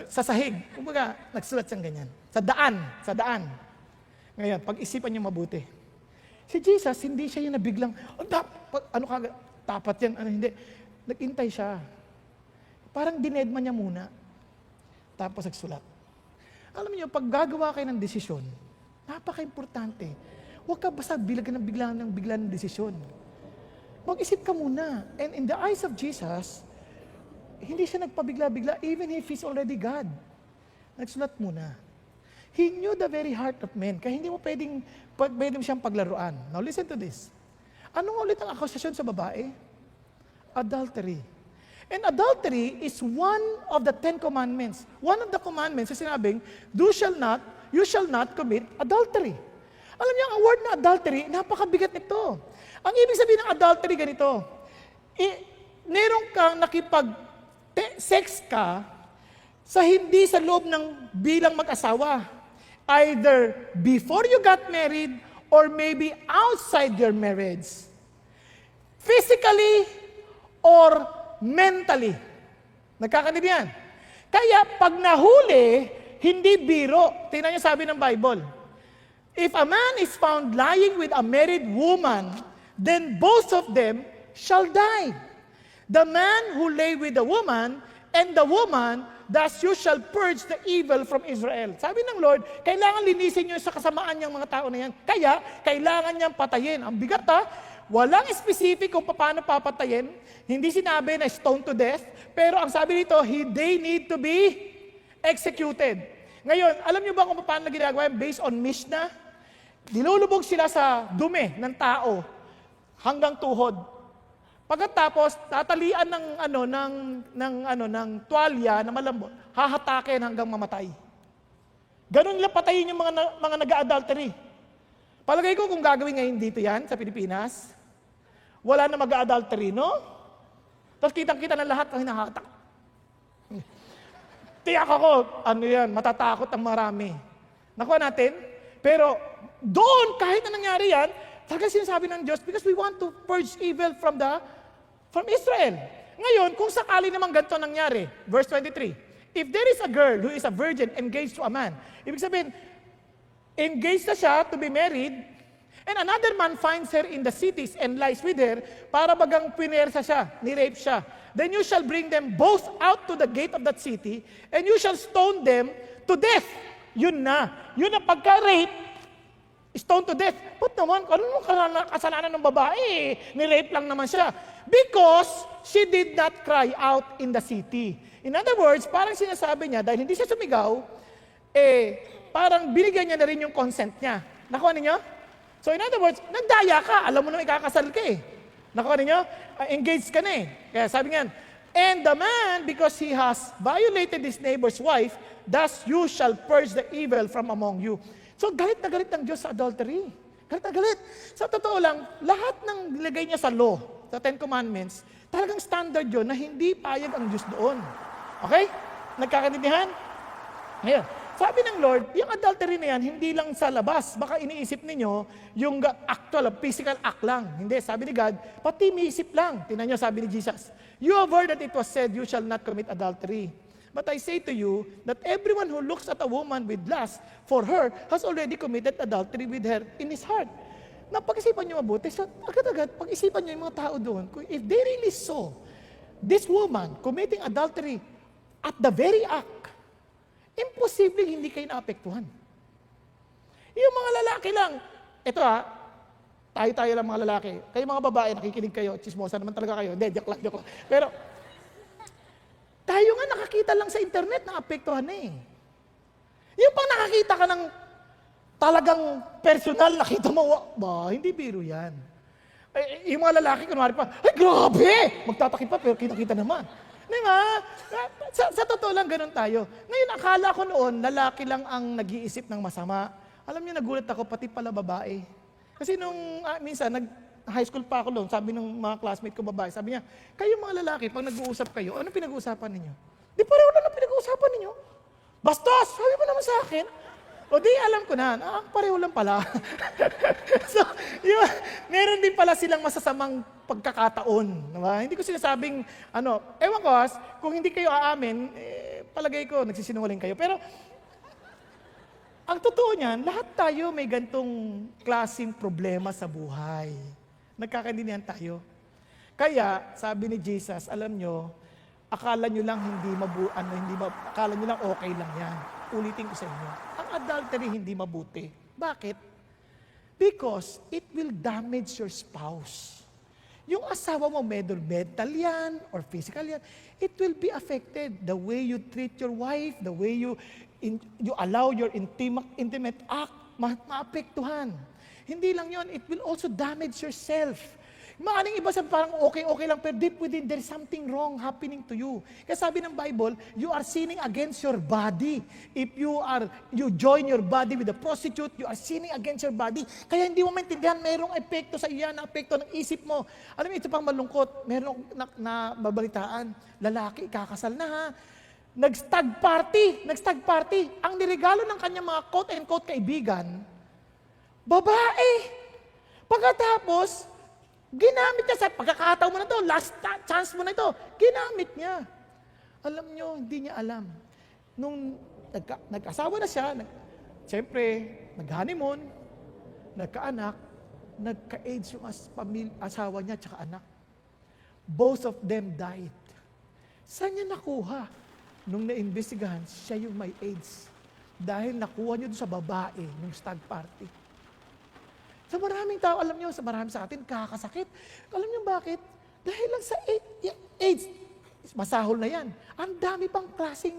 Sa sahig. Kumbaga, nagsulat siyang ganyan. Sa daan. Ngayon, pag-isipan niyo mabuti. Si Jesus, hindi siya yung nabiglang, tapat yan, hindi. Nag-intay siya. Parang dinedma niya muna. Tapos nagsulat. Alam niyo, pag gagawa kayo ng desisyon, napaka-importante. Huwag ka basta bigla ng desisyon. Mag-isip ka muna. And in the eyes of Jesus, hindi siya nagpabigla-bigla, even if he's already God. Nagsulat muna. He knew the very heart of men, kaya hindi mo pwedeng siyang paglaruan. Now listen to this. Anong ulit ang akusasyon sa babae? Adultery. And adultery is one of the 10 commandments. One of the commandments is sinabing, you shall not commit adultery. Alam niyo, ang word na adultery, napakabigat nito. Ang ibig sabihin ng adultery ganito, meron kang sex ka sa hindi sa loob ng bilang mag-asawa. Either before you got married or maybe outside your marriage. Physically or mentally. Nagkakaintindihan? Kaya pag nahuli, hindi biro. Tingnan niyo sabi ng Bible. If a man is found lying with a married woman, then both of them shall die. The man who lay with the woman, and the woman, thus you shall purge the evil from Israel. Sabi ng Lord, kailangan linisin niyo sa kasamaan niyang mga tao na yan. Kaya, kailangan niyang patayin. Ang bigat ha, walang specific kung paano papatayin. Hindi sinabi na stone to death. Pero ang sabi dito, they need to be executed. Ngayon, alam niyo ba kung paano na ginagawa yan? Based on Mishnah, nilulubog sila sa dumi ng tao hanggang tuhod. Pagkatapos, tatalian ng tuwalya na malambot, hahatakin hanggang mamatay. Ganun nila patayin yung mga nag-adultery. Palagay ko kung gagawin ngayon dito yan sa Pilipinas, wala na mag-adultery, no? Tapos kitang-kita ng lahat ang hinahatak. Tiyak ako, matatakot ang marami. Nakuha natin? Pero doon, kahit na nangyari yan, talaga sinasabi ng Diyos, because we want to purge evil from Israel. Ngayon, kung sakali naman ganito nangyari, verse 23, if there is a girl who is a virgin engaged to a man, ibig sabihin, engaged na siya to be married, and another man finds her in the cities and lies with her, para bagang pinersa siya, ni-rape siya, then you shall bring them both out to the gate of that city, and you shall stone them to death. Yun na pagka-rape, stone to death. Ba't naman, ano kasalanan ng babae? Ni-rape lang naman siya. Because she did not cry out in the city. In other words, parang sinasabi niya, dahil hindi siya sumigaw, parang binigyan niya na rin yung consent niya. Nakuha ninyo? So in other words, nagdaya ka. Alam mo na ikakasal ka eh. Nakuha ninyo? Engaged ka na eh. Kaya sabi nga, and the man, because he has violated his neighbor's wife, thus you shall purge the evil from among you. So galit na galit ng Diyos sa adultery. Galit na galit. Sa totoo lang, lahat ng nilagay niya sa law, sa Ten Commandments, talagang standard yun na hindi payag ang Diyos doon. Okay? Nagkakaintindihan? Ngayon, sabi ng Lord, yung adultery na yan, hindi lang sa labas. Baka iniisip ninyo, yung actual, physical act lang. Hindi, sabi ni God, pati miisip lang. Tingnan nyo, sabi ni Jesus, you have heard that it was said, you shall not commit adultery. But I say to you, that everyone who looks at a woman with lust for her, has already committed adultery with her in his heart. Na pag-isipan nyo mabuti, so agad-agad, pag-isipan nyo yung mga tao doon, if they really saw this woman committing adultery at the very act, imposible hindi kayo naapektuhan. Yung mga lalaki lang, ito tayo lang mga lalaki. Kayo mga babae, nakikinig kayo, chismosa naman talaga kayo. Hindi, joke lang. Pero, tayo nga nakakita lang sa internet, naapektuhan na eh. Yung pang nakakita ka ng talagang personal, nakita mo, hindi biro yan. Yung mga lalaki, kunwari pa, ay grabe! Magtatakip pa, pero kita-kita naman. Di ba? Sa totoo lang, ganun tayo. Ngayon, akala ko noon, lalaki lang ang nag-iisip ng masama. Alam niyo, nagulat ako, pati pala babae. Kasi nung minsan, high school pa ako noon, sabi ng mga classmate ko babae, sabi niya, kayo mga lalaki, pag nag-uusap kayo, ano pinag-uusapan ninyo? Di pareho lang ang pinag-uusapan ninyo. Bastos! Sabi mo naman sa akin. O di, alam ko na, pareho lang pala. So, meron din pala silang masasamang pagkakataon. Diba? Hindi ko sinasabing, ewan ko, kung hindi kayo aamin, palagay ko, nagsisinungaling kayo. Pero, ang totoo niyan, lahat tayo may gantong klaseng problema sa buhay. Nagkakaintindihan tayo. Kaya, sabi ni Jesus, alam nyo, akala nyo lang akala nyo lang okay lang yan. Ulitin ko sa inyo. Ang adultery hindi mabuti. Bakit? Because it will damage your spouse. Yung asawa mo, whether mental yan or physical yan, it will be affected. The way you treat your wife, the way you allow your intimate act, maapektuhan. Hindi lang yon, it will also damage yourself. Maaring iba sa parang okay lang, pero deep within, there is something wrong happening to you. Kaya sabi ng Bible, you are sinning against your body. If you join your body with a prostitute, you are sinning against your body. Kaya hindi mo maintindihan, mayroong epekto sa iyan, epekto ng isip mo. Alam mo, ito pang malungkot, mayroong nababalitaan, lalaki, kakasal na ha. Nag-stag party. Ang niregalo ng kanyang mga quote-unquote kaibigan, babae. Pagkatapos, ginamit niya sa pagkakataon mo na to, last chance mo na ito, ginamit niya. Alam niyo, hindi niya alam. Nung nag-asawa na siya, siyempre, nag-honeymoon, nagkaanak, nagka-AIDS yung asawa niya at anak. Both of them died. Saan niya nakuha? Nung naimbestigahan, siya yung may AIDS. Dahil nakuha niyo sa babae, nung stag party. Sa maraming tao, alam niyo, sa marami sa atin, kakasakit. Alam niyo bakit? Dahil lang sa AIDS, masahol na yan. Ang dami pang klaseng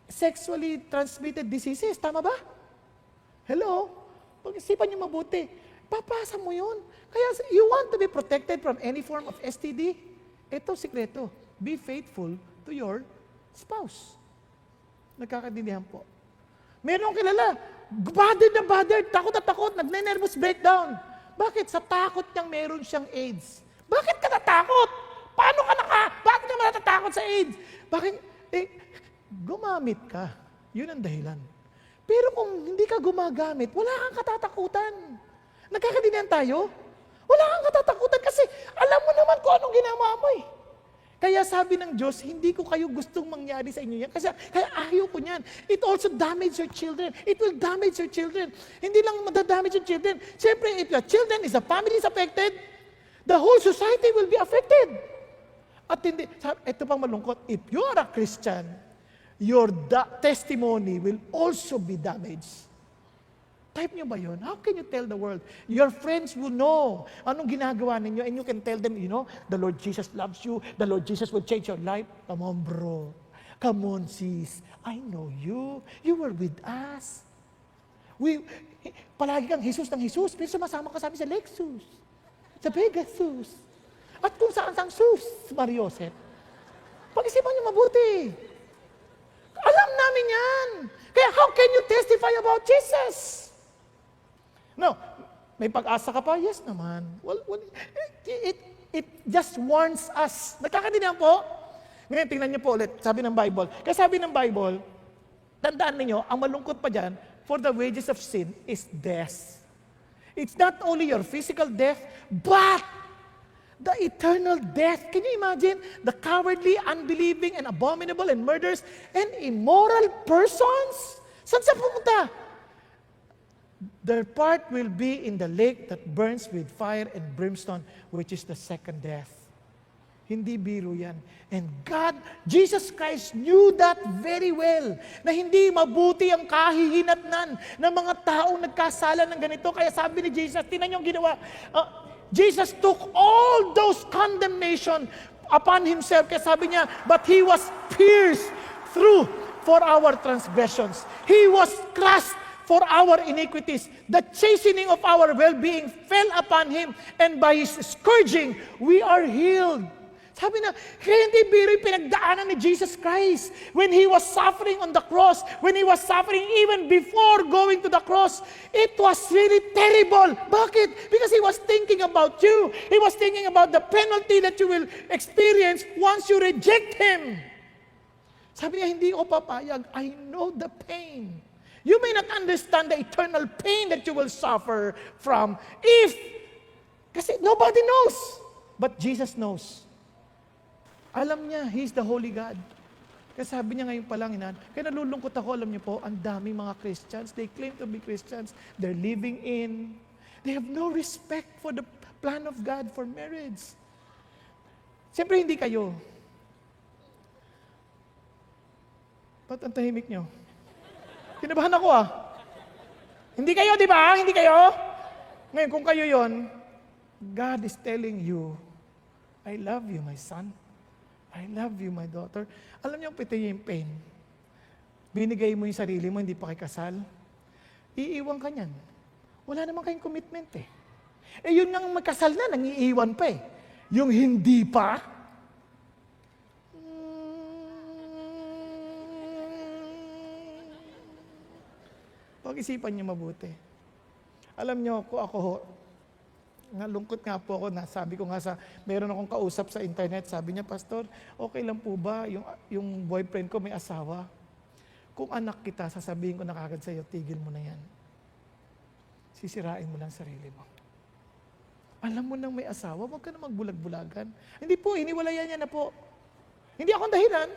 sexually transmitted diseases. Tama ba? Hello? Pag-isipan niyo mabuti. Papasa mo yun. Kaya you want to be protected from any form of STD? Ito sikreto, be faithful to your spouse. Nagkakaintindihan po. Meron akong kilala, bothered, takot na takot, nagne-nervous breakdown. Bakit? Sa takot niyang meron siyang AIDS. Bakit ka natakot? Bakit ka natatakot sa AIDS? Bakit? Gumamit ka. Yun ang dahilan. Pero kung hindi ka gumagamit, wala kang katatakutan. Nagkakaintindihan tayo? Wala kang katatakutan kasi alam mo naman kung anong ginawa mo eh. Kaya sabi ng Diyos, hindi ko kayo gustong mangyari sa inyo yan. Kaya ayaw ko niyan. It also damage your children. It will damage your children. Hindi lang madadamage your children. Siyempre, if your children is the family is affected, the whole society will be affected. At hindi, ito pang malungkot, if you are a Christian, your testimony will also be damaged. Type nyo ba yun? How can you tell the world? Your friends will know anong ginagawa ninyo and you can tell them, the Lord Jesus loves you, the Lord Jesus will change your life. Come on, bro. Come on, sis. I know you. You were with us. Palagi kang Jesus ng Jesus, pero sumasama ka sa amin sa Lexus, sa Pegasus, at kung saan sus, Mariosep. Pag-isipan nyo mabuti. Alam namin yan. Kaya how can you testify about Jesus? No, may pag-asa ka pa? Yes naman. It just warns us. Nagkakaintindihan po? Ngayon, tingnan niyo po ulit, sabi ng Bible. Kaya sabi ng Bible, tandaan niyo, ang malungkot pa dyan, for the wages of sin is death. It's not only your physical death, but the eternal death. Can you imagine? The cowardly, unbelieving, and abominable, and murderers, and immoral persons? Saan sa pumunta? Their part will be in the lake that burns with fire and brimstone, which is the second death. Hindi biro yan. And Jesus Christ knew that very well, na hindi mabuti ang kahihinatnan ng mga taong nagkasala ng ganito. Kaya sabi ni Jesus, tingnan niyo ang ginawa. Jesus took all those condemnation upon himself. Kaya sabi niya, but he was pierced through for our transgressions. He was crushed for our iniquities. The chastening of our well-being fell upon him, and by his scourging, we are healed. Sabi na, kaya hindi biro yung pinagdaanan ni Jesus Christ when he was suffering on the cross, when he was suffering even before going to the cross. It was really terrible. Bakit? Because he was thinking about you. He was thinking about the penalty that you will experience once you reject him. Sabi niya, hindi ko papayag. I know the pain. You may not understand the eternal pain that you will suffer from kasi nobody knows, but Jesus knows. Alam niya, He's the Holy God. Kaya sabi niya ngayon pa lang, kaya nalulungkot ako, alam niyo po, ang daming mga Christians, they claim to be Christians, they're living they have no respect for the plan of God for marriage. Siyempre hindi kayo. Ba't ang tahimik niyo? Kinabahan ako Hindi kayo, di ba? Hindi kayo? Ngayon, kung kayo yon, God is telling you, I love you, my son. I love you, my daughter. Alam niyo, piti yung pain. Binigay mo yung sarili mo, hindi pa kay kasal. Iiwan ka niyan. Wala naman kayong commitment yun nang magkasal na, nangiiwan pa Yung hindi pa, pag-isipan niyo mabuti. Alam niyo, lungkot nga po ako, sabi ko nga meron akong kausap sa internet, sabi niya, Pastor, okay lang po ba yung boyfriend ko may asawa? Kung anak kita, sasabihin ko na kagad sa'yo, tigil mo na yan. Sisirain mo lang sarili mo. Alam mo nang may asawa, huwag ka na magbulag-bulagan. Hindi po, hiniwalayan niya na po. Hindi akong dahilan.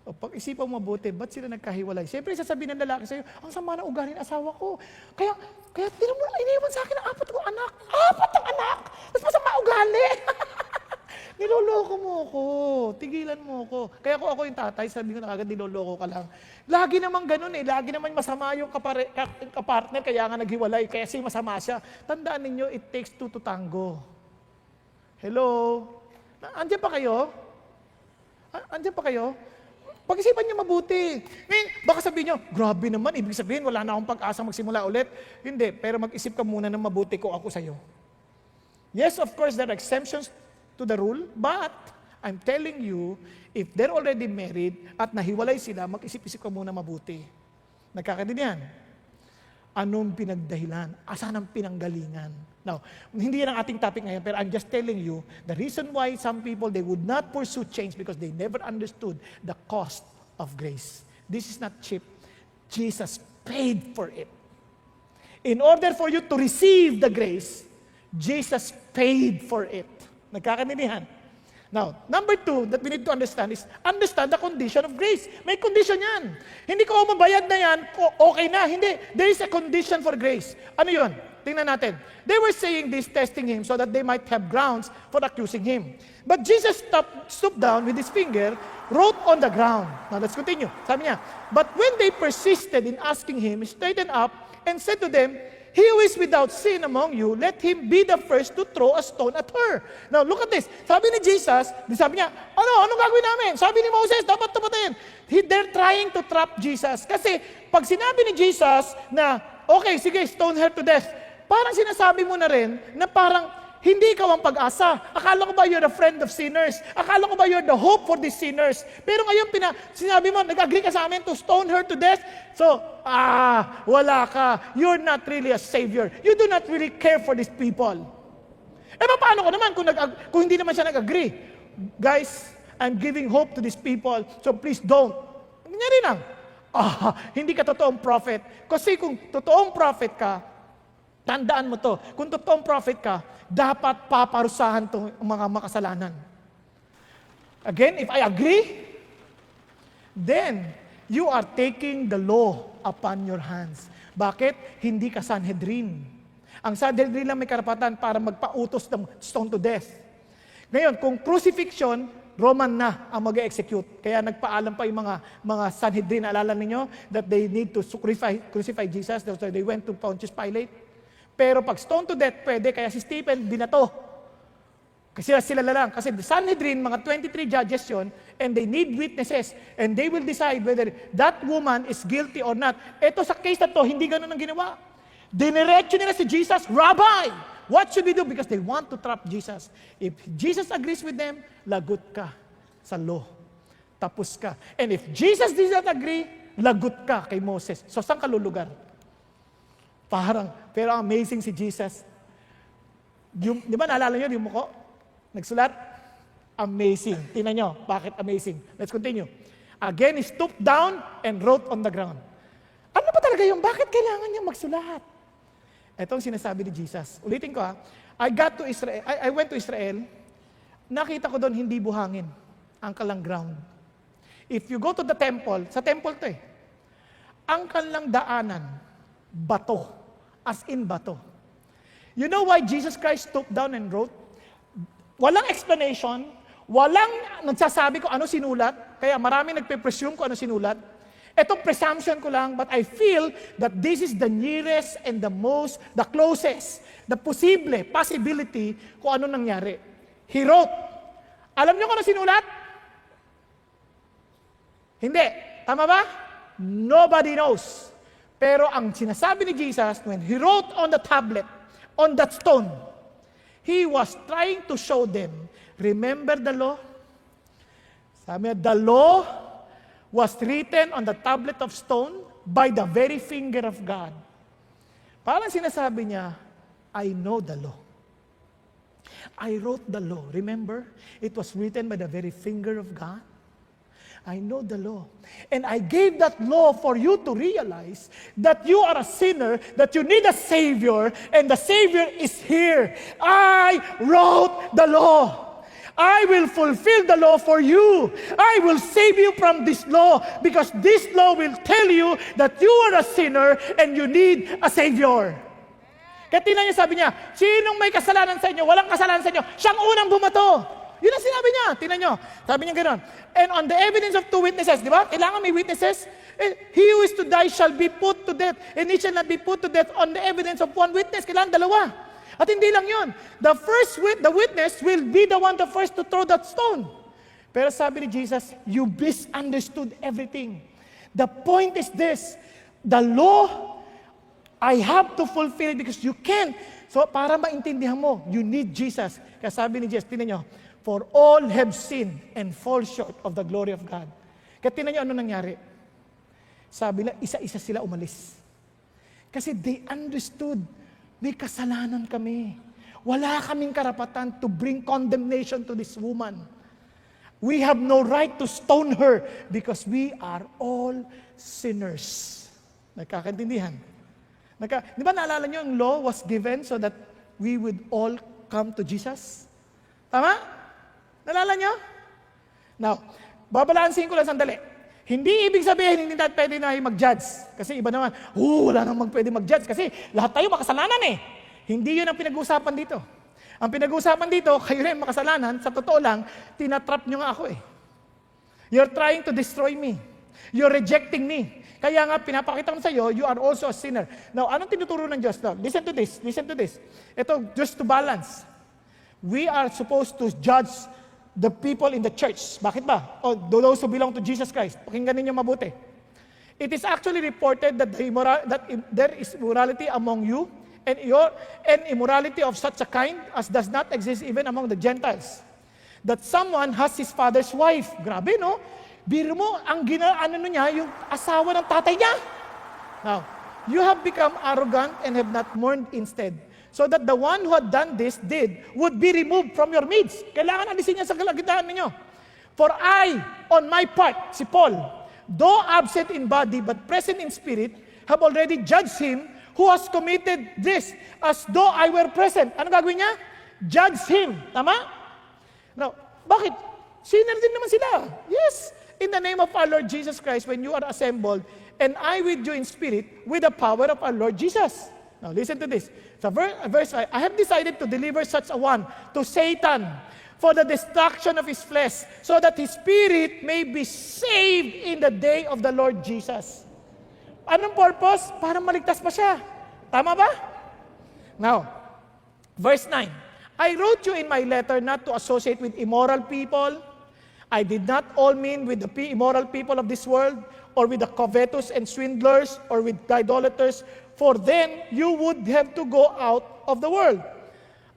Pag-isipan mo mabuti, ba't sila nagkahiwalay? Siyempre, sasabihin ng lalaki sa'yo, ang sama ng ugali ng asawa ko. Kaya tinan mo, iniwan sa akin ang 4 kong anak. 4 ang anak! Tapos masama ugali! Niloloko mo ako. Tigilan mo ako. Kaya kung ako yung tatay, sabi ko na agad, niloloko ka lang. Lagi naman ganun Lagi naman masama yung kapartner, kaya nga naghiwalay, kaya masama siya. Tandaan ninyo, it takes 2 to tango. Hello? Andiyan pa kayo? Andiyan pa kayo? Pag-isipan niyo mabuti. Ngayon, baka sabihin niyo, grabe naman, ibig sabihin, wala na akong pag-asa magsimula ulit. Hindi, pero mag-isip ka muna ng mabuti kung ako sa'yo. Yes, of course, there are exemptions to the rule. But, I'm telling you, if they're already married at nahiwalay sila, mag-isip-isip ka muna mabuti. Nagkakaintindihan? Anong pinagdahilan? Asan ang pinanggalingan? Now, hindi yan ang ating topic ngayon, pero I'm just telling you, the reason why some people, they would not pursue change because they never understood the cost of grace. This is not cheap. Jesus paid for it. In order for you to receive the grace, Jesus paid for it. Nagkakaintindihan? Now, number 2 that we need to understand is understand the condition of grace. May condition yan. Hindi ko mabayad na yan, okay na. Hindi. There is a condition for grace. Ano yun? Tingnan natin. They were saying this, testing him, so that they might have grounds for accusing him. But Jesus stooped down with his finger, wrote on the ground. Now, let's continue. Sabi niya, but when they persisted in asking him, he straightened up and said to them, he who is without sin among you, let him be the first to throw a stone at her. Now, look at this. Sabi ni Jesus, sabi niya, anong gagawin namin? Sabi ni Moses, dapat tapatin. They're trying to trap Jesus. Kasi, pag sinabi ni Jesus na, okay, sige, stone her to death, parang sinasabi mo na rin na parang hindi ikaw ang pag-asa. Akala ko ba you're a friend of sinners? Akala ko ba you're the hope for these sinners? Pero ngayon, sinabi mo, nag-agree ka sa amin to stone her to death? So, wala ka. You're not really a savior. You do not really care for these people. Paano ko naman kung hindi naman siya nag-agree? Guys, I'm giving hope to these people, so please don't. Nangyari lang. Hindi ka totoong prophet. Kasi kung totoong prophet ka, tandaan mo to, kung totoong prophet ka, dapat paparusahan itong mga makasalanan. Again, if I agree, then you are taking the law upon your hands. Bakit? Hindi ka Sanhedrin. Ang Sanhedrin lang may karapatan para magpautos ng stone to death. Ngayon, kung crucifixion, Roman na ang mag-execute. Kaya nagpaalam pa yung mga Sanhedrin. Alala ninyo that they need to crucify Jesus. So they went to Pontius Pilate. Pero pag stone to death, pwede. Kaya si Stephen, binato. Kasi sila lang. Kasi the Sanhedrin, mga 23 judges yon, and they need witnesses. And they will decide whether that woman is guilty or not. Ito sa case na to, hindi ganun ang ginawa. Diniretso nila si Jesus, Rabbi, what should we do? Because they want to trap Jesus. If Jesus agrees with them, lagot ka sa law. Tapos ka. And if Jesus does not agree, lagot ka kay Moses. So saan ka lulugar? Pero amazing si Jesus. Di ba naalala nyo yung muko? Nagsulat? Amazing. Tingnan nyo, bakit amazing? Let's continue. Again, he stooped down and wrote on the ground. Ano ba talaga yung bakit kailangan niya magsulat? Ito ang sinasabi ni Jesus. Ulitin ko I went to Israel, nakita ko doon hindi buhangin, ang kalang ground. If you go to the temple, sa temple to ang kalang daanan, bato, as in bato. You know why Jesus Christ stooped down and wrote? Walang explanation, walang nagsasabi ko ano sinulat, kaya marami nagpe-presume ko ano sinulat. Ito presumption ko lang, but I feel that this is the nearest and the closest, the possibility kung ano nangyari. He wrote. Alam niyo kung ano sinulat? Hindi. Tama ba? Nobody knows. Pero ang sinasabi ni Jesus, when he wrote on the tablet, on that stone, he was trying to show them, remember the law? Sabi niya, the law was written on the tablet of stone by the very finger of God. Parang sinasabi niya, I know the law. I wrote the law. Remember? It was written by the very finger of God. I know the law. And I gave that law for you to realize that you are a sinner, that you need a Savior, and the Savior is here. I wrote the law. I will fulfill the law for you. I will save you from this law because this law will tell you that you are a sinner and you need a Savior. Kaya tingnan niyo, sabi niya, sinong may kasalanan sa inyo, walang kasalanan sa inyo, siyang unang bumato. Yun ang sinabi niya. Tingnan niyo. Sabi niya gano'n. And on the evidence of 2 witnesses, di ba? Kailangan may witnesses. He who is to die shall be put to death, and he shall not be put to death on the evidence of 1 witness. Kailangan 2. At hindi lang yun. The witness will be the one the first to throw that stone. Pero sabi ni Jesus, you misunderstood everything. The point is this, the law, I have to fulfill it because you can't. So para maintindihan mo, you need Jesus. Kaya sabi ni Jesus, tingnan nyo, For all have sinned and fall short of the glory of God. Kaya tingnan niyo ano nangyari. Sabi na, isa-isa sila umalis. Kasi they understood, may kasalanan kami. Wala kaming karapatan to bring condemnation to this woman. We have no right to stone her because we are all sinners. Nagkakaintindihan? Di ba naalala niyo, yung law was given so that we would all come to Jesus? Tama? Nalala nyo? Now, babalansin ko lang sandali. Hindi ibig sabihin, hindi natin pwede na mag-judge. Kasi iba naman, wala namang pwede mag-judge. Kasi lahat tayo makasalanan eh. Hindi yun ang pinag-uusapan dito. Ang pinag-uusapan dito, kayo rin makasalanan, sa totoo lang, tinatrap nyo nga ako eh. You're trying to destroy me. You're rejecting me. Kaya nga, pinapakita ko sa iyo, you are also a sinner. Now, anong tinuturo ng Diyos? Now, listen to this. Ito, just to balance. We are supposed to judge the people in the church. Bakit ba? O those who belong to Jesus Christ. Pakinggan ninyo mabuti. It is actually reported that there is immorality among you and immorality of such a kind as does not exist even among the Gentiles. That someone has his father's wife. Grabe, no? Biro mo, ang niya, yung asawa ng tatay niya. Now, you have become arrogant and have not mourned instead. So that the one who had done this would be removed from your midst. Kailangan alisin niya sa kalagitnaan ninyo. For I, on my part, si Paul, though absent in body but present in spirit, have already judged him who has committed this as though I were present. Ano gagawin niya? Judge him. Tama? Now, bakit? Sinner din naman sila. Yes. In the name of our Lord Jesus Christ, when you are assembled, and I with you in spirit, with the power of our Lord Jesus. Now, listen to this. So, verse 5, I have decided to deliver such a one to Satan for the destruction of his flesh, so that his spirit may be saved in the day of the Lord Jesus. Anong purpose? Para maligtas pa siya. Tama ba? Now, verse 9, I wrote you in my letter not to associate with immoral people. I did not all mean with the immoral people of this world, or with the covetous and swindlers, or with idolaters, for then you would have to go out of the world.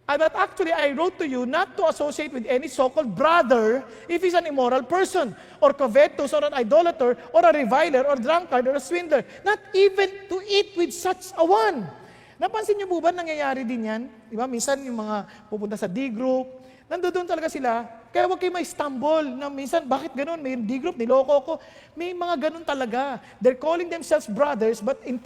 But actually, I wrote to you not to associate with any so-called brother if he's an immoral person, or covetous, or an idolater, or a reviler, or drunkard, or a swindler. Not even to eat with such a one. Napansin niyo po ba nangyayari din yan? Diba? Minsan yung mga pupunta sa D-group, nandoon talaga sila. Kaya huwag kayo ma-stumble na minsan, bakit ganun? May D-group, niloko ko. May mga ganun talaga. They're calling themselves brothers, but ang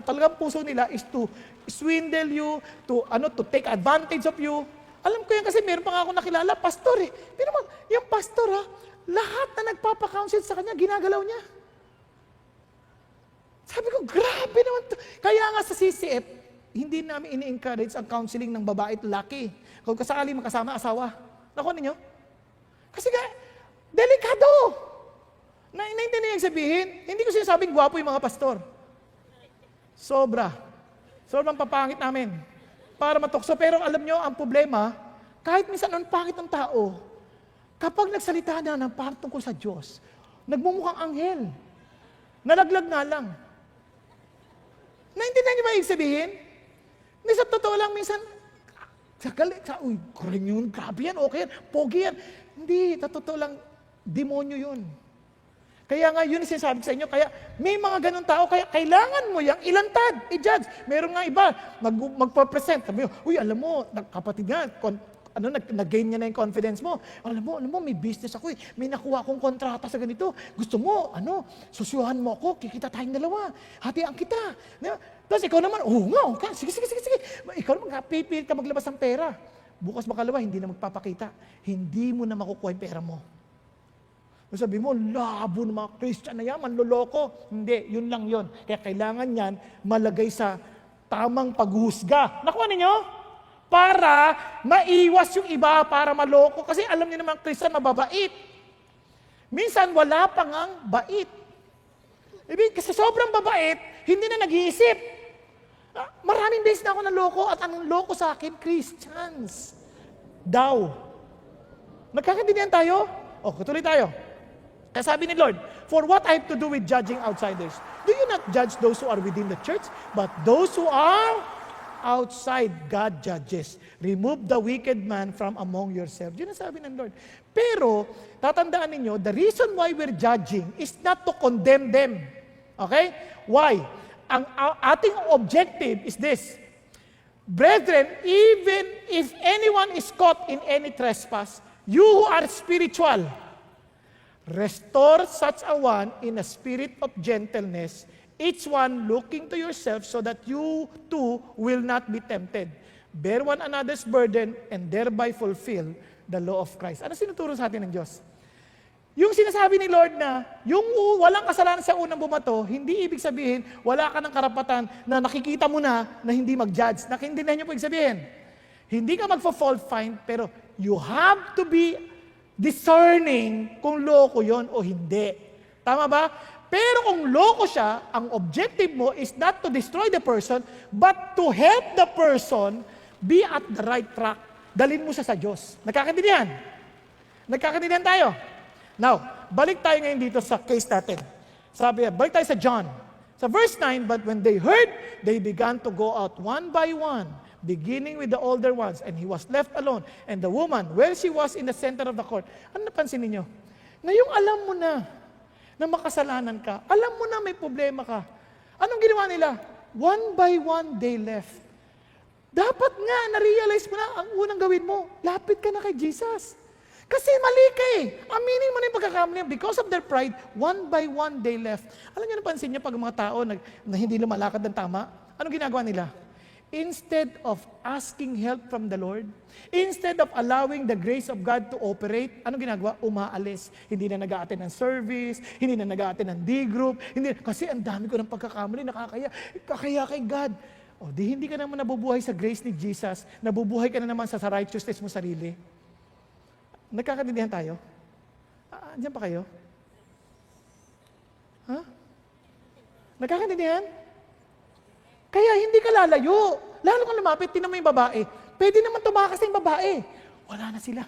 talagang puso nila is to swindle you, to take advantage of you. Alam ko yan kasi meron pa nga ako nakilala, pastor eh. Pero yung pastor lahat na nagpapa-counsel sa kanya, ginagalaw niya. Sabi ko, grabe naman to. Kaya nga sa CCF, hindi namin ini-encourage ang counseling ng babae at lalaki. Kung kasali makasama asawa. Nakuha ninyo? Kasi delikado. Naintindihan yung sabihin, hindi ko sinasabing gwapo yung mga pastor. Sobrang papangit namin. Para matukso. Pero alam nyo, ang problema, kahit minsan ang pangit ng tao, kapag nagsalita na ng tungkol sa Diyos, nagmumukhang anghel. Nalaglag nga lang. Naintindihan nyo ba yung sabihin? Sa totoo lang, minsan, uy, galing yun, grabe yan, okay yan, pogi yan. Hindi, totoo lang, demonyo yun. Kaya nga, yun yung sinasabi ko sa inyo, kaya may mga ganun tao, kaya kailangan mo yung ilantad, i-judge. Meron nga iba, magpa-present, sabi mo, uy, alam mo, kapatid nga, nag-gain niya na yung confidence mo. Alam mo, may business ako eh. May nakuha akong kontrata sa ganito. Gusto mo, susyuhan mo ako, kikita tayong dalawa. Hatian kita. Diba? Tapos ikaw naman, okay, sige. Ikaw naman, pipilit ka maglabas ng pera. Bukas makalawa, hindi na magpapakita. Hindi mo na makukuha yung pera mo. Sabi mo, labo ng mga Christian na yan, manloloko. Hindi, yun lang yun. Kaya kailangan yan malagay sa tamang paghuhusga. Nakuha ninyo? Para maiwas yung iba, para maloko. Kasi alam niyo naman, Christian, mababait. Minsan, wala pang ang bait. Kasi sobrang babait, hindi na nag-iisip. Maraming beses na ako naloko at ang loko sa akin, Christians. Daw. Nagkakaintindihan tayo? Tuloy tayo. Kaya sabi ni Lord, for what I have to do with judging outsiders? Do you not judge those who are within the church, but those who are outside, God judges. Remove the wicked man from among yourselves. Yun ang sabi ng Lord. Pero, tatandaan ninyo, the reason why we're judging is not to condemn them. Okay? Why? Ang ating objective is this. Brethren, even if anyone is caught in any trespass, you who are spiritual, restore such a one in a spirit of gentleness, each one looking to yourself so that you too will not be tempted. Bear one another's burden and thereby fulfill the law of Christ. Ano sinuturo sa atin ng Diyos? Yung sinasabi ni Lord na, yung walang kasalanan sa unang bumato, hindi ibig sabihin, wala ka ng karapatan na nakikita mo na hindi mag-judge. Nakiintindihan niyo po ibig sabihin. Hindi ka magfa-fault find, pero you have to be discerning kung loko yon o hindi. Tama ba? Pero kung loko siya, ang objective mo is not to destroy the person, but to help the person be at the right track. Dalhin mo siya sa Diyos. Nagkakaintindihan? Nagkakaintindihan tayo? Now, balik tayo ngayon dito sa case natin. Sabi, balik tayo sa John. Sa verse 9, but when they heard, they began to go out one by one, beginning with the older ones, and he was left alone. And the woman, where she was in the center of the court. Ano napansin ninyo? Ngayong alam mo na makasalanan ka, alam mo na may problema ka. Anong ginawa nila? One by one, they left. Dapat nga, na-realize mo na, ang unang gawin mo, lapit ka na kay Jesus. Kasi mali ka eh. Aminin mo na yung pagkakamali. Because of their pride, one by one, they left. Alam niyo, napansin niyo pag mga tao na hindi lumalakad ng tama, anong ginagawa nila? Instead of asking help from the Lord, instead of allowing the grace of God to operate, anong ginagawa? Umaalis. Hindi na nag-a-attend ng service, hindi na nag-a-attend ng D-group, kasi ang dami ko ng pagkakamali, kakaya kay God. O di hindi ka naman nabubuhay sa grace ni Jesus, nabubuhay ka na naman sa righteousness mo sarili. Nagkakaintindihan tayo? Andiyan pa kayo? Ha? Nagkakaintindihan? Kaya hindi ka lalayo. Lalo kang lumapit, tinan mo yung babae. Pwede naman tumakas yung babae. Wala na sila.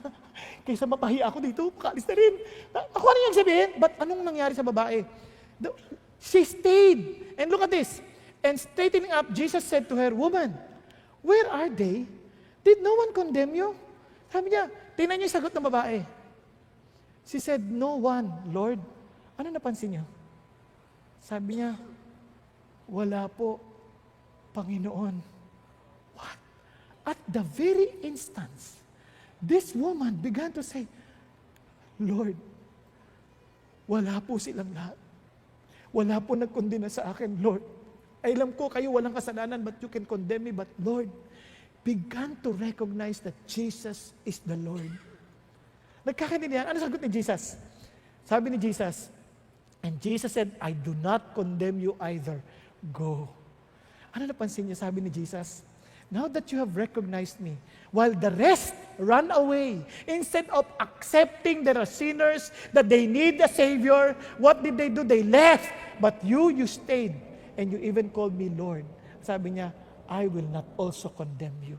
Kaysa mapahiya ako dito, kaalis na rin. Ako ano yung sabihin? But anong nangyari sa babae? She stayed. And look at this. And straightening up, Jesus said to her, "Woman, where are they? Did no one condemn you?" Sabi niya, tingnan niyo yung sagot ng babae. She said, "No one, Lord." Ano napansin niyo? Sabi niya, "Wala po, Panginoon." What? At the very instance, this woman began to say, "Lord, wala po silang lahat. Wala po nagkondena sa akin, Lord. Alam ko kayo walang kasalanan, but you can condemn me, but Lord," began to recognize that Jesus is the Lord. Nagkakaintindihan? Ano sagot ni Jesus? Sabi ni Jesus, and Jesus said, "I do not condemn you either. Go." Ano napansin niya? Sabi ni Jesus, "Now that you have recognized me, while the rest run away, instead of accepting there are sinners, that they need a Savior, what did they do? They left. But you stayed, and you even called me Lord." Sabi niya, "I will not also condemn you."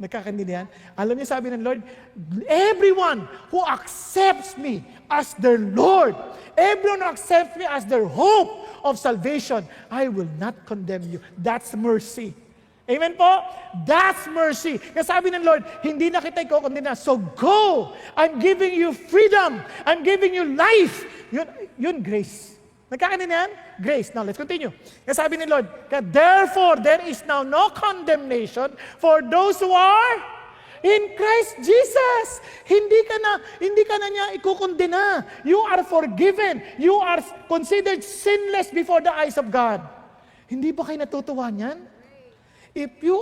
Nagkakaintindihan? Alam niyo sabi ng Lord, everyone who accepts me as their Lord, everyone who accepts me as their hope of salvation, I will not condemn you. That's mercy. Amen po? That's mercy. Kasi sabi ng Lord, hindi na kita ikukondena. So go! I'm giving you freedom. I'm giving you life. Yun grace. Nagkakaintindihan? Grace. Now, let's continue. Kasi sabi ni Lord, "Therefore, there is now no condemnation for those who are in Christ Jesus." Hindi ka na niya ikukondena. You are forgiven. You are considered sinless before the eyes of God. Hindi ba kayo natutuwa niyan? If you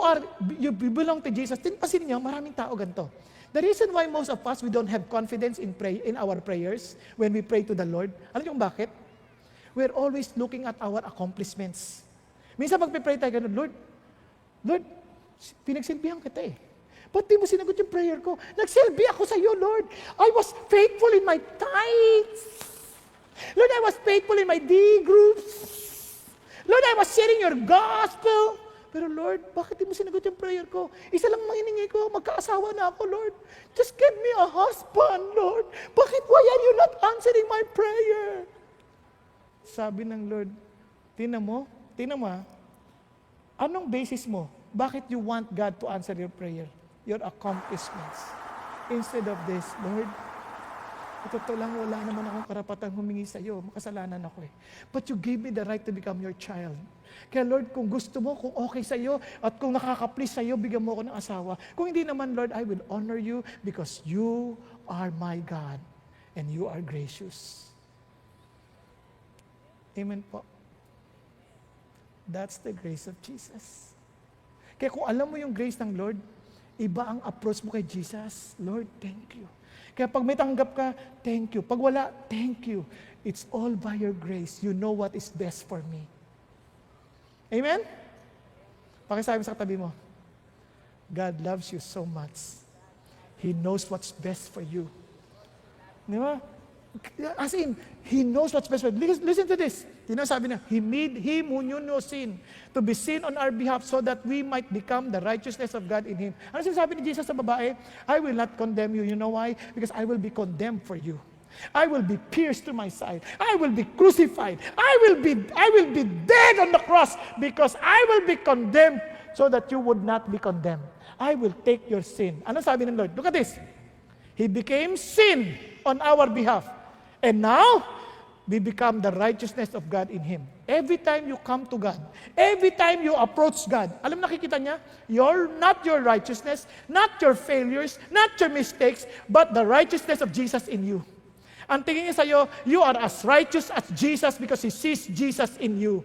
belong to Jesus, pasin niyo, maraming tao ganito. The reason why most of us, we don't have confidence in our prayers when we pray to the Lord, alam niyo kung bakit? We're always looking at our accomplishments. Minsan pag-pray tayo ganun, Lord, pinagsilbihan kita eh. Ba't di mo sinagot yung prayer ko? Nagsilbi ako sa iyo, Lord. I was faithful in my tithes. Lord, I was faithful in my D-groups. Lord, I was sharing your gospel. Pero Lord, bakit di mo sinagot yung prayer ko? Isa lang mahiningi ko, magkaasawa na ako, Lord. Just give me a husband, Lord. Why are you not answering my prayer? Sabi ng Lord, tingnan mo anong basis mo Bakit you want God to answer your prayer? Your accomplishments. Instead of this, Lord, totoo lang, wala naman akong karapatang humingi sa iyo. Makasalanan ako eh. But you gave me the right to become your child. Kaya Lord, kung gusto mo, kung okay sa iyo, at kung nakaka-please sa iyo, bigyan mo ako ng asawa. Kung hindi naman, Lord, I will honor you because you are my God and you are gracious. Amen po. That's the grace of Jesus. Kaya kung alam mo yung grace ng Lord, iba ang approach mo kay Jesus. Lord, thank you. Kaya pag may tanggap ka, thank you. Pag wala, thank you. It's all by your grace. You know what is best for me. Amen? Pakisabi sa katabi mo, God loves you so much. He knows what's best for you. Di ba? As in, He knows what's best for you. Listen to this. Sabi na, He made Him who knew no sin to be sin on our behalf so that we might become the righteousness of God in Him. Ano sinasabi ni Jesus sa babae? I will not condemn you. You know why? Because I will be condemned for you. I will be pierced to my side. I will be crucified. I will be dead on the cross because I will be condemned so that you would not be condemned. I will take your sin. Ano sabi ng Lord? Look at this. He became sin on our behalf. And now, we become the righteousness of God in Him. Every time you come to God, every time you approach God, alam nakikita niya, not your righteousness, not your failures, not your mistakes, but the righteousness of Jesus in you. Ang tingin niya sa'yo, you are as righteous as Jesus because He sees Jesus in you.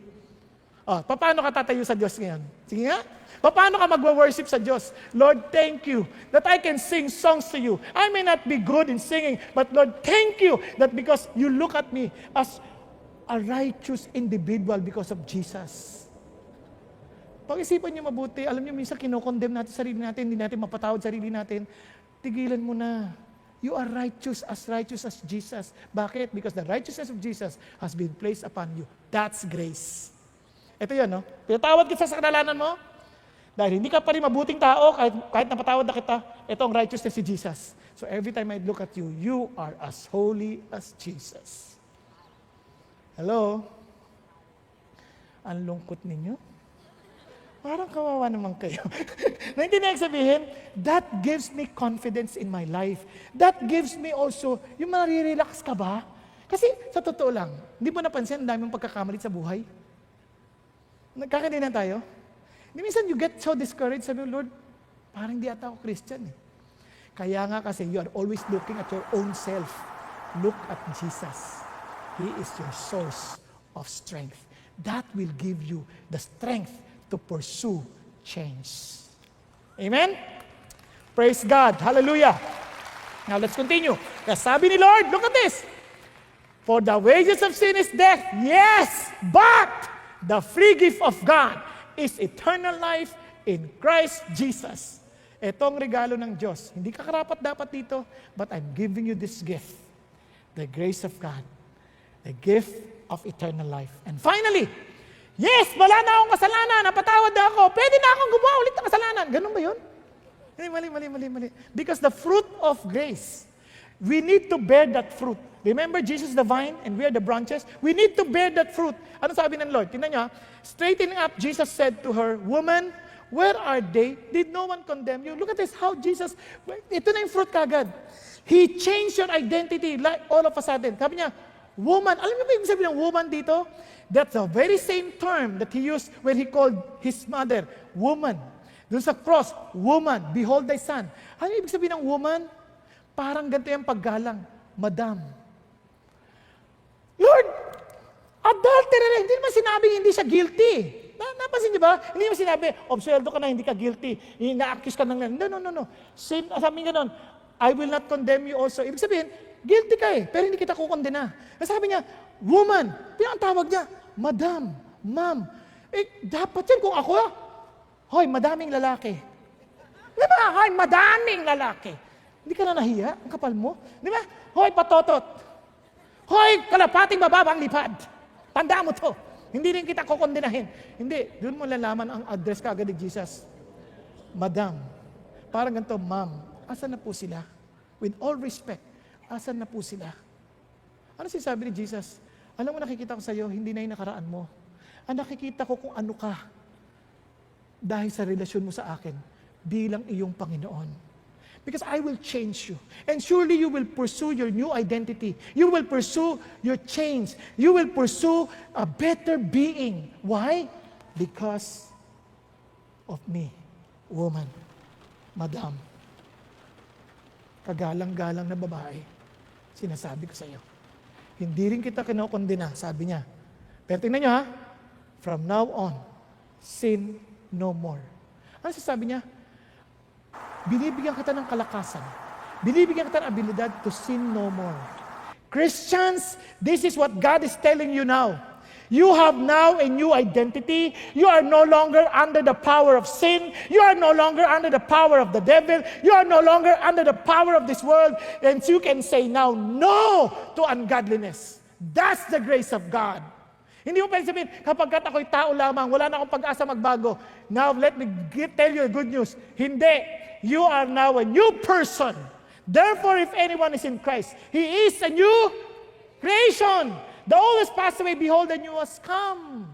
Paano ka tatayo sa Diyos ngayon? Sige nga. Paano ka mag-worship sa Diyos? Lord, thank you that I can sing songs to you. I may not be good in singing, but Lord, thank you that because you look at me as a righteous individual because of Jesus. Pag-isipan niyo mabuti, alam niyo minsan kinokondemn natin sarili natin, hindi natin mapatawad sarili natin. Tigilan mo na. You are righteous as Jesus. Bakit? Because the righteousness of Jesus has been placed upon you. That's grace. Ito yun, no? Pinatawad kita sa kasalanan mo, dahil hindi ka pa rin mabuting tao, kahit napatawad na kita, ito ang righteousness si Jesus. So every time I look at you, you are as holy as Jesus. Hello? Ang lungkot ninyo? Parang kawawa naman kayo. Naintindihan sabihin, that gives me confidence in my life. That gives me also, yung marirelax ka ba? Kasi sa totoo lang, hindi mo napansin, ang daming pagkakamali sa buhay. Nagkakaintindihan tayo? Minsan you get so discouraged, sabi mo, Lord, parang di ata ako Christian eh. Kaya nga kasi you are always looking at your own self. Look at Jesus. He is your source of strength. That will give you the strength to pursue change. Amen? Praise God. Hallelujah. Now let's continue. Kaya sabi ni Lord, look at this. For the wages of sin is death. Yes, but the free gift of God is eternal life in Christ Jesus. Itong regalo ng Diyos. Hindi ka karapat dapat dito, but I'm giving you this gift. The grace of God. The gift of eternal life. And finally, yes, wala na akong kasalanan, napatawad na ako, pwede na akong gumawa ulit ng kasalanan. Ganun ba yun? Mali. Because the fruit of grace, we need to bear that fruit. Remember, Jesus is the vine and we are the branches. We need to bear that fruit. Ano sabi ng Lord? Tingnan niyo, straightening up, Jesus said to her, Woman, where are they? Did no one condemn you? Look at this, how Jesus, ito na yung fruit kagad. He changed your identity like all of a sudden. Sabi niya, woman, alam niyo ba yung sabi ng woman dito? That's the very same term that He used when He called His mother, woman. Doon sa cross, woman, behold thy son. Ano ibig sabihin ng woman? Parang ganito yung paggalang, madam. Lord, adulterer, hindi naman sinabing hindi siya guilty. Napansin niyo ba? Hindi naman sinabi, obsweldo ka na, hindi ka guilty. Ina-accuse ka ng... No. Sabi nga nun, I will not condemn you also. Ibig sabihin, guilty ka eh, pero hindi kita kukondena. Sabi niya, woman, ang tawag niya, madam, ma'am. Dapat yan kung ako, hoy, madaming lalaki. Di ba? Hoy, madaming lalaki. Hindi ka na nahiya? Ang kapal mo? Di ba? Hoy, patotot. Hoy, kalapating bababang lipad. Tandaan mo to. Hindi rin kita kukondenahin. Hindi. Doon mo lalaman ang address ka agad ni Jesus. Madam. Parang ganito, ma'am. Asan na po sila? With all respect, asan na po sila? Ano sinasabi ni Jesus? Alam mo, nakikita ko sa iyo, hindi na yung nakaraan mo. Ang nakikita ko kung ano ka. dahil sa relasyon mo sa akin bilang iyong Panginoon. Because I will change you. And surely you will pursue your new identity. You will pursue your change. You will pursue a better being. Why? Because of me, woman, madam, kagalang-galang na babae, sinasabi ko sa iyo. Hindi rin kita kinokondena, sabi niya. Pero tingnan niyo ha, from now on, sin no more. Ano sasabi niya? Binibigyan kita ng kalakasan. Binibigyan kita ng abilidad to sin no more. Christians, this is what God is telling you now. You have now a new identity. You are no longer under the power of sin. You are no longer under the power of the devil. You are no longer under the power of this world. And you can say now no to ungodliness. That's the grace of God. Hindi mo pwede sabihin, kapag ako'y tao lamang, wala na akong pag-asa magbago. Now, let me tell you a good news. Hindi. You are now a new person. Therefore, if anyone is in Christ, he is a new creation. The old has passed away, behold, the new has come.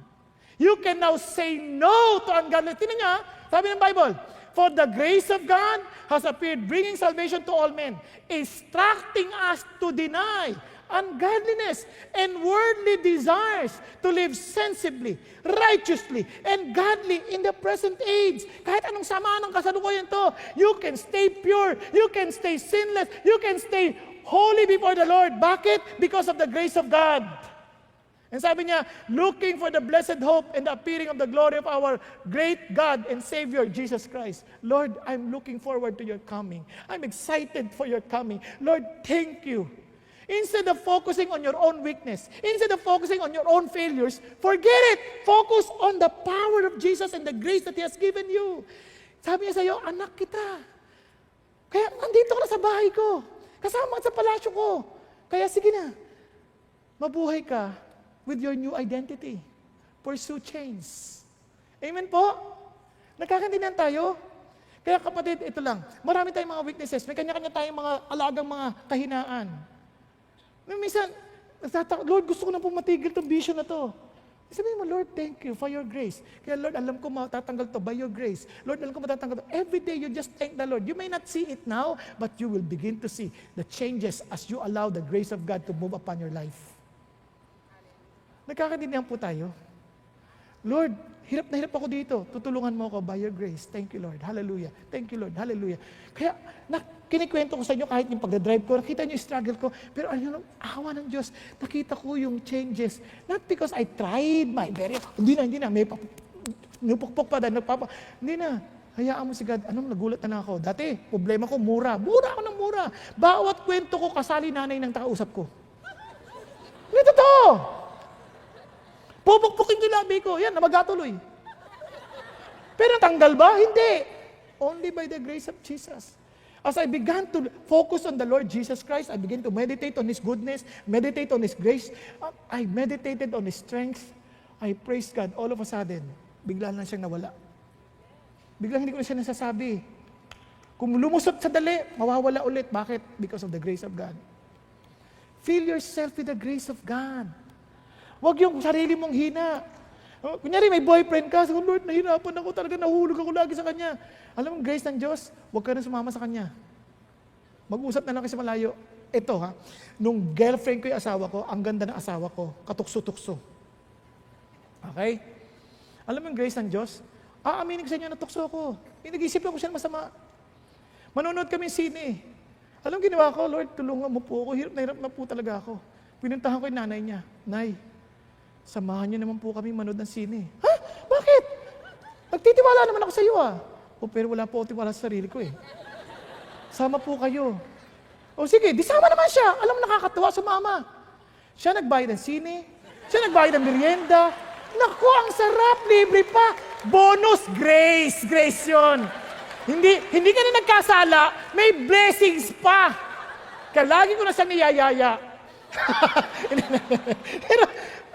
You can now say no to ungodliness. Tingnan niya, sabi ng Bible, for the grace of God has appeared, bringing salvation to all men, instructing us to deny ungodliness and worldly desires, to live sensibly, righteously, and godly in the present age. Kahit anong sama ng kasalukuyan to, you can stay pure, you can stay sinless, you can stay holy before the Lord. Bakit? Because of the grace of God. And sabi niya, looking for the blessed hope and the appearing of the glory of our great God and Savior, Jesus Christ. Lord, I'm looking forward to your coming. I'm excited for your coming. Lord, thank you. Instead of focusing on your own weakness, instead of focusing on your own failures, forget it. Focus on the power of Jesus and the grace that He has given you. Sabi niya sa iyo, anak kita. Kaya nandito ka na sa bahay ko. Kasama ka sa palasyo ko. Kaya sige na, mabuhay ka with your new identity. Pursue change. Amen po? Nagkakaintindihan tayo? Kaya kapatid, ito lang. Marami tayong mga weaknesses. May kanya-kanya tayong mga alagang mga kahinaan. Minsan, Lord, gusto ko na po matigil itong vision na to. Sabihin mo, Lord, thank you for your grace. Kaya Lord, alam ko matatanggal to by your grace. Lord, alam ko matatanggal to. Every day, you just thank the Lord. You may not see it now, but you will begin to see the changes as you allow the grace of God to move upon your life. Nagkakaintindihan po tayo. Lord, hirap na hirap ako dito. Tutulungan mo ako by your grace. Thank you, Lord. Hallelujah. Thank you, Lord. Hallelujah. Kaya, kinikwento ko sa inyo kahit yung pagdadrive ko, nakita niyo yung struggle ko, pero awa ng Diyos, nakita ko yung changes. Not because I tried my very, hindi na, may nupukpok pa dahil hindi na. Hayaan mo si God, nagulat na ako. Dati, problema ko, mura ako ng mura. Bawat kwento ko, kasali nanay ng takausap ko. Hindi totoo. Pupukpukin yung labi ko, yan, namagatuloy. Pero tanggal ba? Hindi. Only by the grace of Jesus. As I began to focus on the Lord Jesus Christ, I began to meditate on His goodness, meditate on His grace. I meditated on His strength. I praised God. All of a sudden, bigla lang siyang nawala. Biglang hindi ko na siya nasasabi. Kung lumusot sa dali, mawawala ulit. Bakit? Because of the grace of God. Fill yourself with the grace of God. Huwag yung sarili mong hina. Kunyari, may boyfriend ka, sabi, Lord, nahirapan ako talaga, nahulog ako lagi sa Kanya. Alam mo, grace ng Diyos, huwag ka na sumama sa Kanya. Mag-usap na lang kasi malayo. Ito nung girlfriend ko yung asawa ko, ang ganda ng asawa ko, katukso-tukso. Okay? Alam mo yung grace ng Diyos? Aaminin ko sa inyo na tukso ko. Pinag-isip ko siya masama. Manonood kami sine. Alam ginawa ko, Lord, tulungan mo po ako. Hirap na po talaga ako. Pinuntahan ko yung nanay niya. Nay, samahan niyo naman po kami manood ng sine. Ha? Bakit? Nagtitiwala naman ako sa iyo pero wala po ako tiwala sa sarili ko Sama po kayo. Sige, di sama naman siya. Alam mo, nakakatuwa sa mama. Siya nagbayad ng sine. Siya nagbayad ng merienda. Naku, ang sarap, libre pa. Bonus, grace. Grace yun. Hindi ka na nagkasala, may blessings pa. Kaya lagi ko na siyang niyayaya. Pero,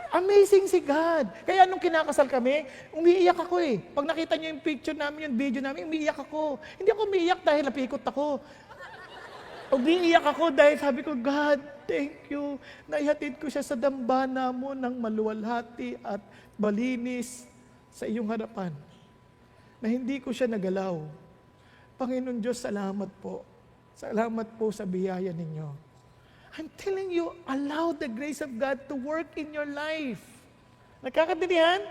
amazing si God. Kaya nung kinakasal kami, umiiyak ako Pag nakita niyo yung picture namin, yung video namin, umiiyak ako. Hindi ako umiiyak dahil napikot ako. Umiiyak ako dahil sabi ko, God, thank you. Naihatid ko siya sa dambana mo ng maluwalhati at malinis sa iyong harapan. na hindi ko siya nagalaw. Panginoon Diyos, salamat po. Salamat po sa biyaya ninyo. I'm telling you, allow the grace of God to work in your life. Nagkakaintindihan?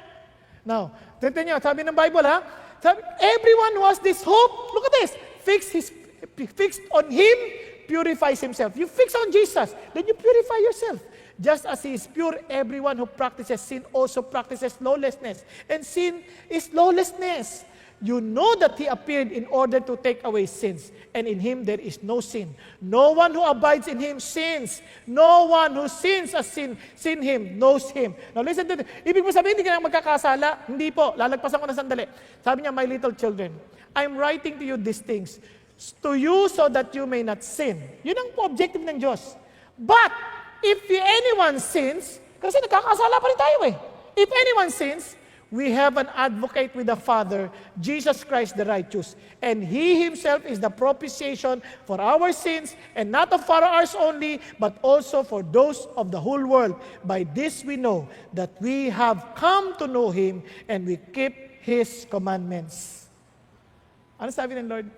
Now, tignan niyo, sabi ng Bible ha, sabi, everyone who has this hope, look at this, fixed on Him, purifies himself. You fix on Jesus, then you purify yourself. Just as He is pure, everyone who practices sin also practices lawlessness. And sin is lawlessness. You know that He appeared in order to take away sins, and in Him there is no sin. No one who abides in Him sins. No one who sins as sin Him, knows Him. Now listen to this. Ibig mo sabihin, hindi ka na magkakasala? Hindi po. Lalagpasan ko na sandali. Sabi niya, my little children, I'm writing to you these things to you so that you may not sin. Yun ang objective ng Diyos. But, if anyone sins, kasi nagkakasala pa rin tayo eh. If anyone sins, we have an advocate with the Father, Jesus Christ the righteous. And He Himself is the propitiation for our sins, and not for ours only, but also for those of the whole world. By this we know that we have come to know Him, and we keep His commandments. Ano sabi ng Lord?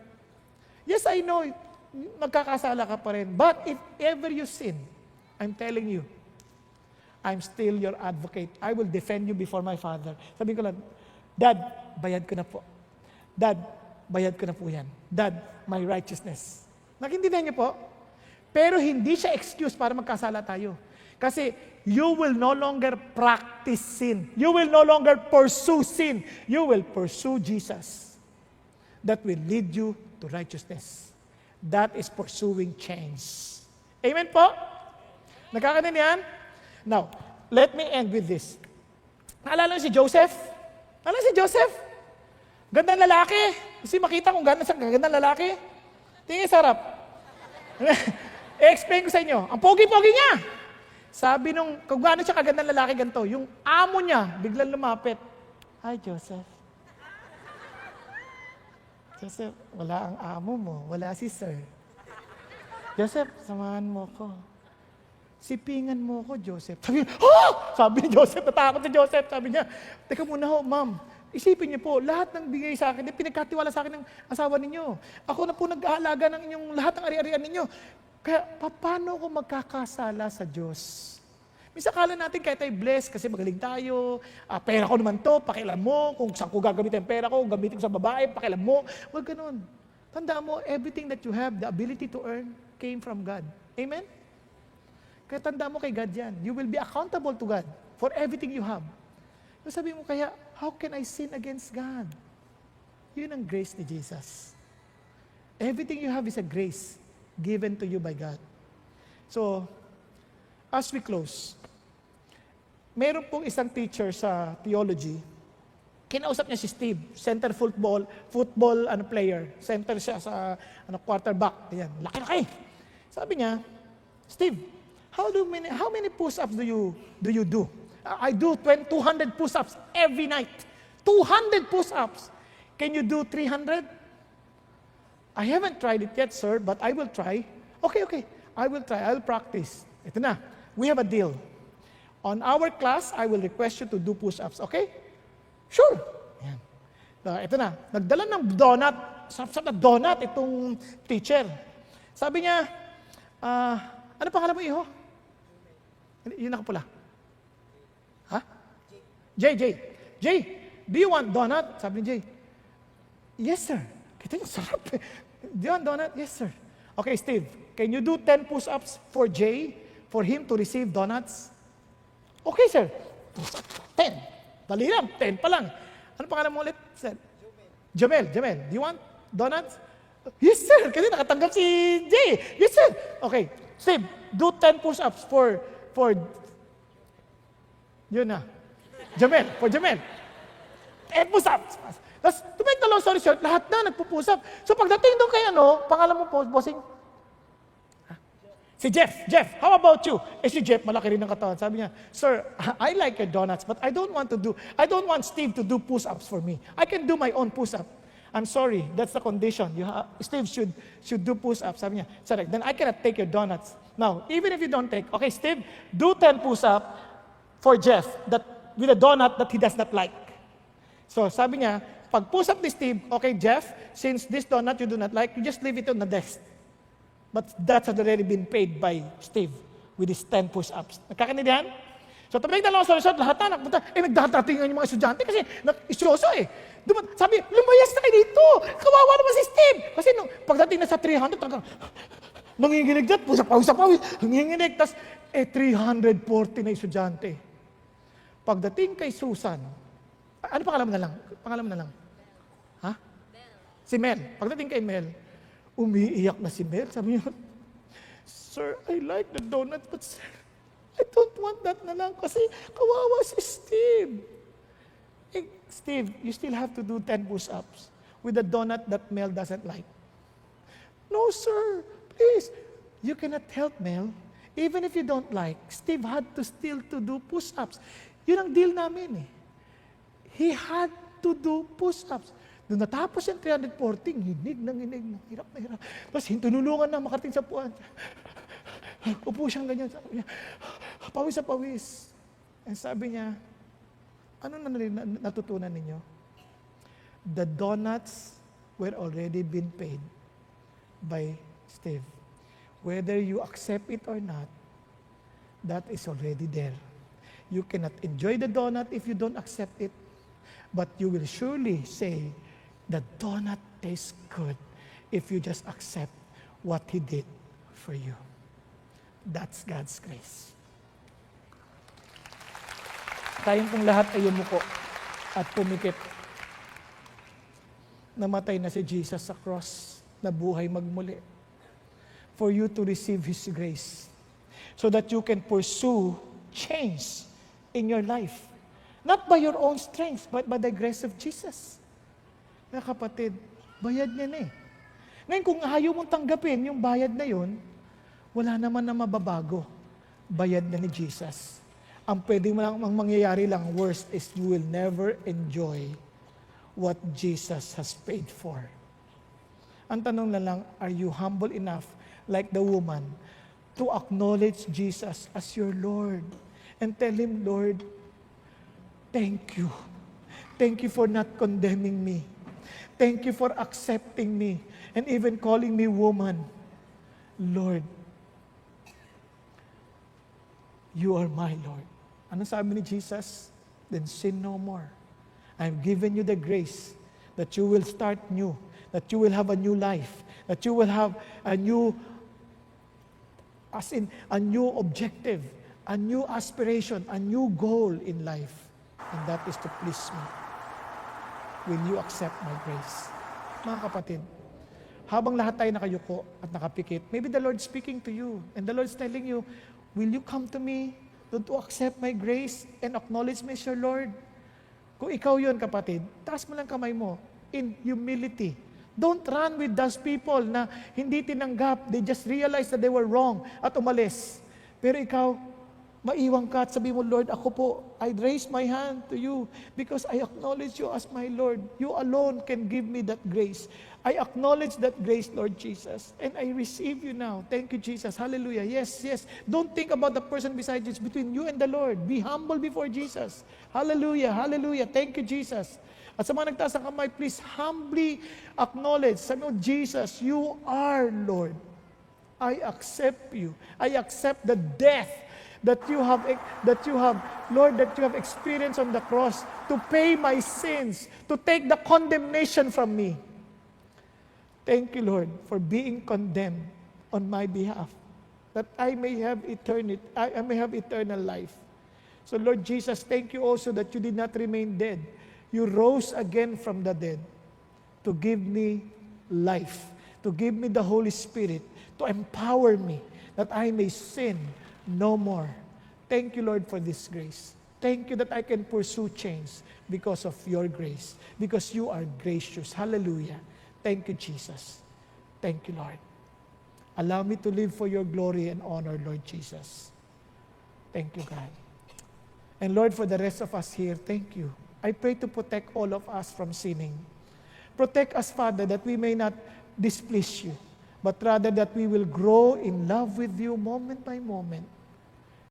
Yes, I know, magkakasala ka pa rin. But if ever you sin, I'm telling you, I'm still your advocate. I will defend you before my Father. Sabi ko lang, Dad, bayad ko na po. Dad, bayad ko na po yan. Dad, my righteousness. Nakintindihan niyo po? Pero hindi siya excuse para magkasala tayo. Kasi you will no longer practice sin. You will no longer pursue sin. You will pursue Jesus. That will lead you to righteousness. That is pursuing change. Amen po? Nakakaintindihan? Now, let me end with this. Naalala niyo si Joseph? Naalala si Joseph? Gandang lalaki. Kasi makita kung gandang lalaki. Tingin sarap. I-explain ko sa inyo. Ang pogi-pogi niya. Sabi nung, kung gaano siya kagandang lalaki ganito, yung amo niya, biglang lumapit. Hi, Joseph. Joseph, wala ang amo mo. Wala si Sir. Joseph, samahan mo ko. Sipingan mo ko, Joseph. Sabi niya, oh! Sabi ni Joseph, natakot si Joseph. Sabi niya, teka muna ho, ma'am. Isipin niyo po, lahat ng bigay sa akin, pinagkatiwala sa akin ng asawa ninyo. Ako na po nag-aalaga ng inyong lahat ng ari-arian ninyo. Kaya, paano ko magkakasala sa Diyos? Minsan kala natin kahit tayo blessed kasi magaling tayo, pera ko naman to, pakialam mo, kung saan ko gagamitin ang pera ko, gamitin ko sa babae, pakialam mo. Huwag ganun. Tandaan mo, everything that you have, the ability to earn, came from God. Amen? Kaya tandaan mo kay God yan. You will be accountable to God for everything you have. So sabi mo kaya, how can I sin against God? Yun ang grace ni Jesus. Everything you have is a grace given to you by God. So, as we close, meron pong isang teacher sa theology, kinausap niya si Steve, center football player. Center siya sa quarterback. Ayan, laki-laki. Sabi niya, Steve, how many push-ups do you do? I do 200 push-ups every night. 200 push-ups. Can you do 300? I haven't tried it yet, sir, but I will try. Okay. I will try. I will practice. Ito na. We have a deal. On our class, I will request you to do push-ups. Okay? Sure. Yan. Ito na. Nagdala ng donut. Sarap na donut itong teacher. Sabi niya, ano pangalan mo, iho? Yun nakapula. Ha? Jay, do you want donut? Sabi ni Jay, yes, sir. Kita niyo, sarap. Do you want donut? Yes, sir. Okay, Steve, can you do 10 push-ups for Jay for him to receive donuts? Okay, sir. 10. Dali lang, 10 pa lang. Ano pangalan mo ulit? Sir? Jamel, do you want donuts? Yes, sir. Kasi nakatanggap si Jay. Yes, sir. Okay, Steve, do 10 push-ups for yun na. For Jamel. 10 push-ups. Tapos, to make the long story short, lahat na nagpo-push up. So pagdating doon kay pangalan mo po, bossing? Si Jeff, how about you? Si Jeff, malaki rin ang katawan. Sabi niya, sir, I like your donuts, but I don't want Steve to do push-ups for me. I can do my own push-up. I'm sorry, that's the condition. Steve should do push-ups. Sabi niya, sir, then I cannot take your donuts. Now, even if you don't take, okay, Steve, do 10 push-ups for Jeff with a donut that he does not like. So sabi niya, Pag push up ni Steve, okay, Jeff, since this donut you do not like, you just leave it on the desk. But that has already been paid by Steve with his 10 push-ups. Nagkakaintindihan? So, tabing dalawang solusyon, lahat na nagpunta, nagdadatingan yung mga estudyante kasi isyoso eh. Sabi, lumayas na kayo dito. Kawawa naman si Steve. Kasi nung pagdating na sa 300, talagang nanginginig dyan, pusa-pawis, nanginginig. Tapos, 340 na estudyante. Pagdating kay Susan, ano pangalan mo na lang? Pangalan mo na lang. Ha? Si Mel. Pagdating kay Mel, umiiyak na si Mel. Sabi niya, Sir, I like the donut, but sir, I don't want that na lang kasi kawawa si Steve. Hey, Steve, you still have to do 10 push-ups with a donut that Mel doesn't like. No, sir. Please. You cannot help Mel. Even if you don't like, Steve had to still to do push-ups. Yun ang deal namin eh. He had to do push-ups. Nung natapos yung 340, hinig, hirap na hirap. Tapos tinulungan na makarating sa puwan. Upo siyang ganyan. Sabi niya, pawis sa pawis. And sabi niya, ano na natutunan ninyo? The donuts were already been paid by Steve. Whether you accept it or not, that is already there. You cannot enjoy the donut if you don't accept it, but you will surely say, the donut tastes good if you just accept what He did for you. That's God's grace. Tayong pong lahat ay yumuko at pumikit. Namatay na si Jesus sa cross, nabuhay magmuli. For you to receive His grace, so that you can pursue change in your life. Not by your own strength, but by the grace of Jesus. Na kapatid, bayad niya na eh. Ngayon kung ayaw mong tanggapin yung bayad na yun, wala naman na mababago. Bayad na ni Jesus. Ang pwede mo lang, ang mangyayari lang, worst is you will never enjoy what Jesus has paid for. Ang tanong na lang, are you humble enough, like the woman, to acknowledge Jesus as your Lord and tell Him, Lord, thank you. Thank you for not condemning me. Thank you for accepting me and even calling me woman. Lord, you are my Lord. Ano sabi ni Jesus? Then sin no more. I've given you the grace that you will start new, that you will have a new life, that you will have a new, as in a new objective, a new aspiration, a new goal in life. And that is to please me when you accept my grace. Mga kapatid, habang lahat tayo nakayuko at nakapikit, maybe the Lord speaking to you, and the Lord's telling you, will you come to me to accept my grace and acknowledge me as your Lord? Kung ikaw yun, kapatid, taas mo lang kamay mo in humility. Don't run with those people na hindi tinanggap. They just realized that they were wrong at umalis. Pero ikaw, maiwang ka at sabi mo, Lord, ako po, I raise my hand to you because I acknowledge you as my Lord. You alone can give me that grace. I acknowledge that grace, Lord Jesus, and I receive you now. Thank you, Jesus. Hallelujah. Yes, yes. Don't think about the person beside you. It's between you and the Lord. Be humble before Jesus. Hallelujah. Hallelujah. Thank you, Jesus. At sa mga nagtaas ng kamay, please humbly acknowledge. Sabi mo, Jesus, you are Lord. I accept you. I accept the death that you have, Lord, that you have experienced on the cross to pay my sins, to take the condemnation from me. Thank you, Lord, for being condemned on my behalf, that I may have eternal life. So, Lord Jesus, thank you also that you did not remain dead. You rose again from the dead to give me life, to give me the Holy Spirit, to empower me, that I may sin no more. Thank you, Lord, for this grace. Thank you that I can pursue change because of your grace, because you are gracious. Hallelujah. Thank you, Jesus. Thank you, Lord. Allow me to live for your glory and honor, Lord Jesus. Thank you, God. And Lord, for the rest of us here, thank you. I pray to protect all of us from sinning. Protect us, Father, that we may not displease you, but rather that we will grow in love with you moment by moment.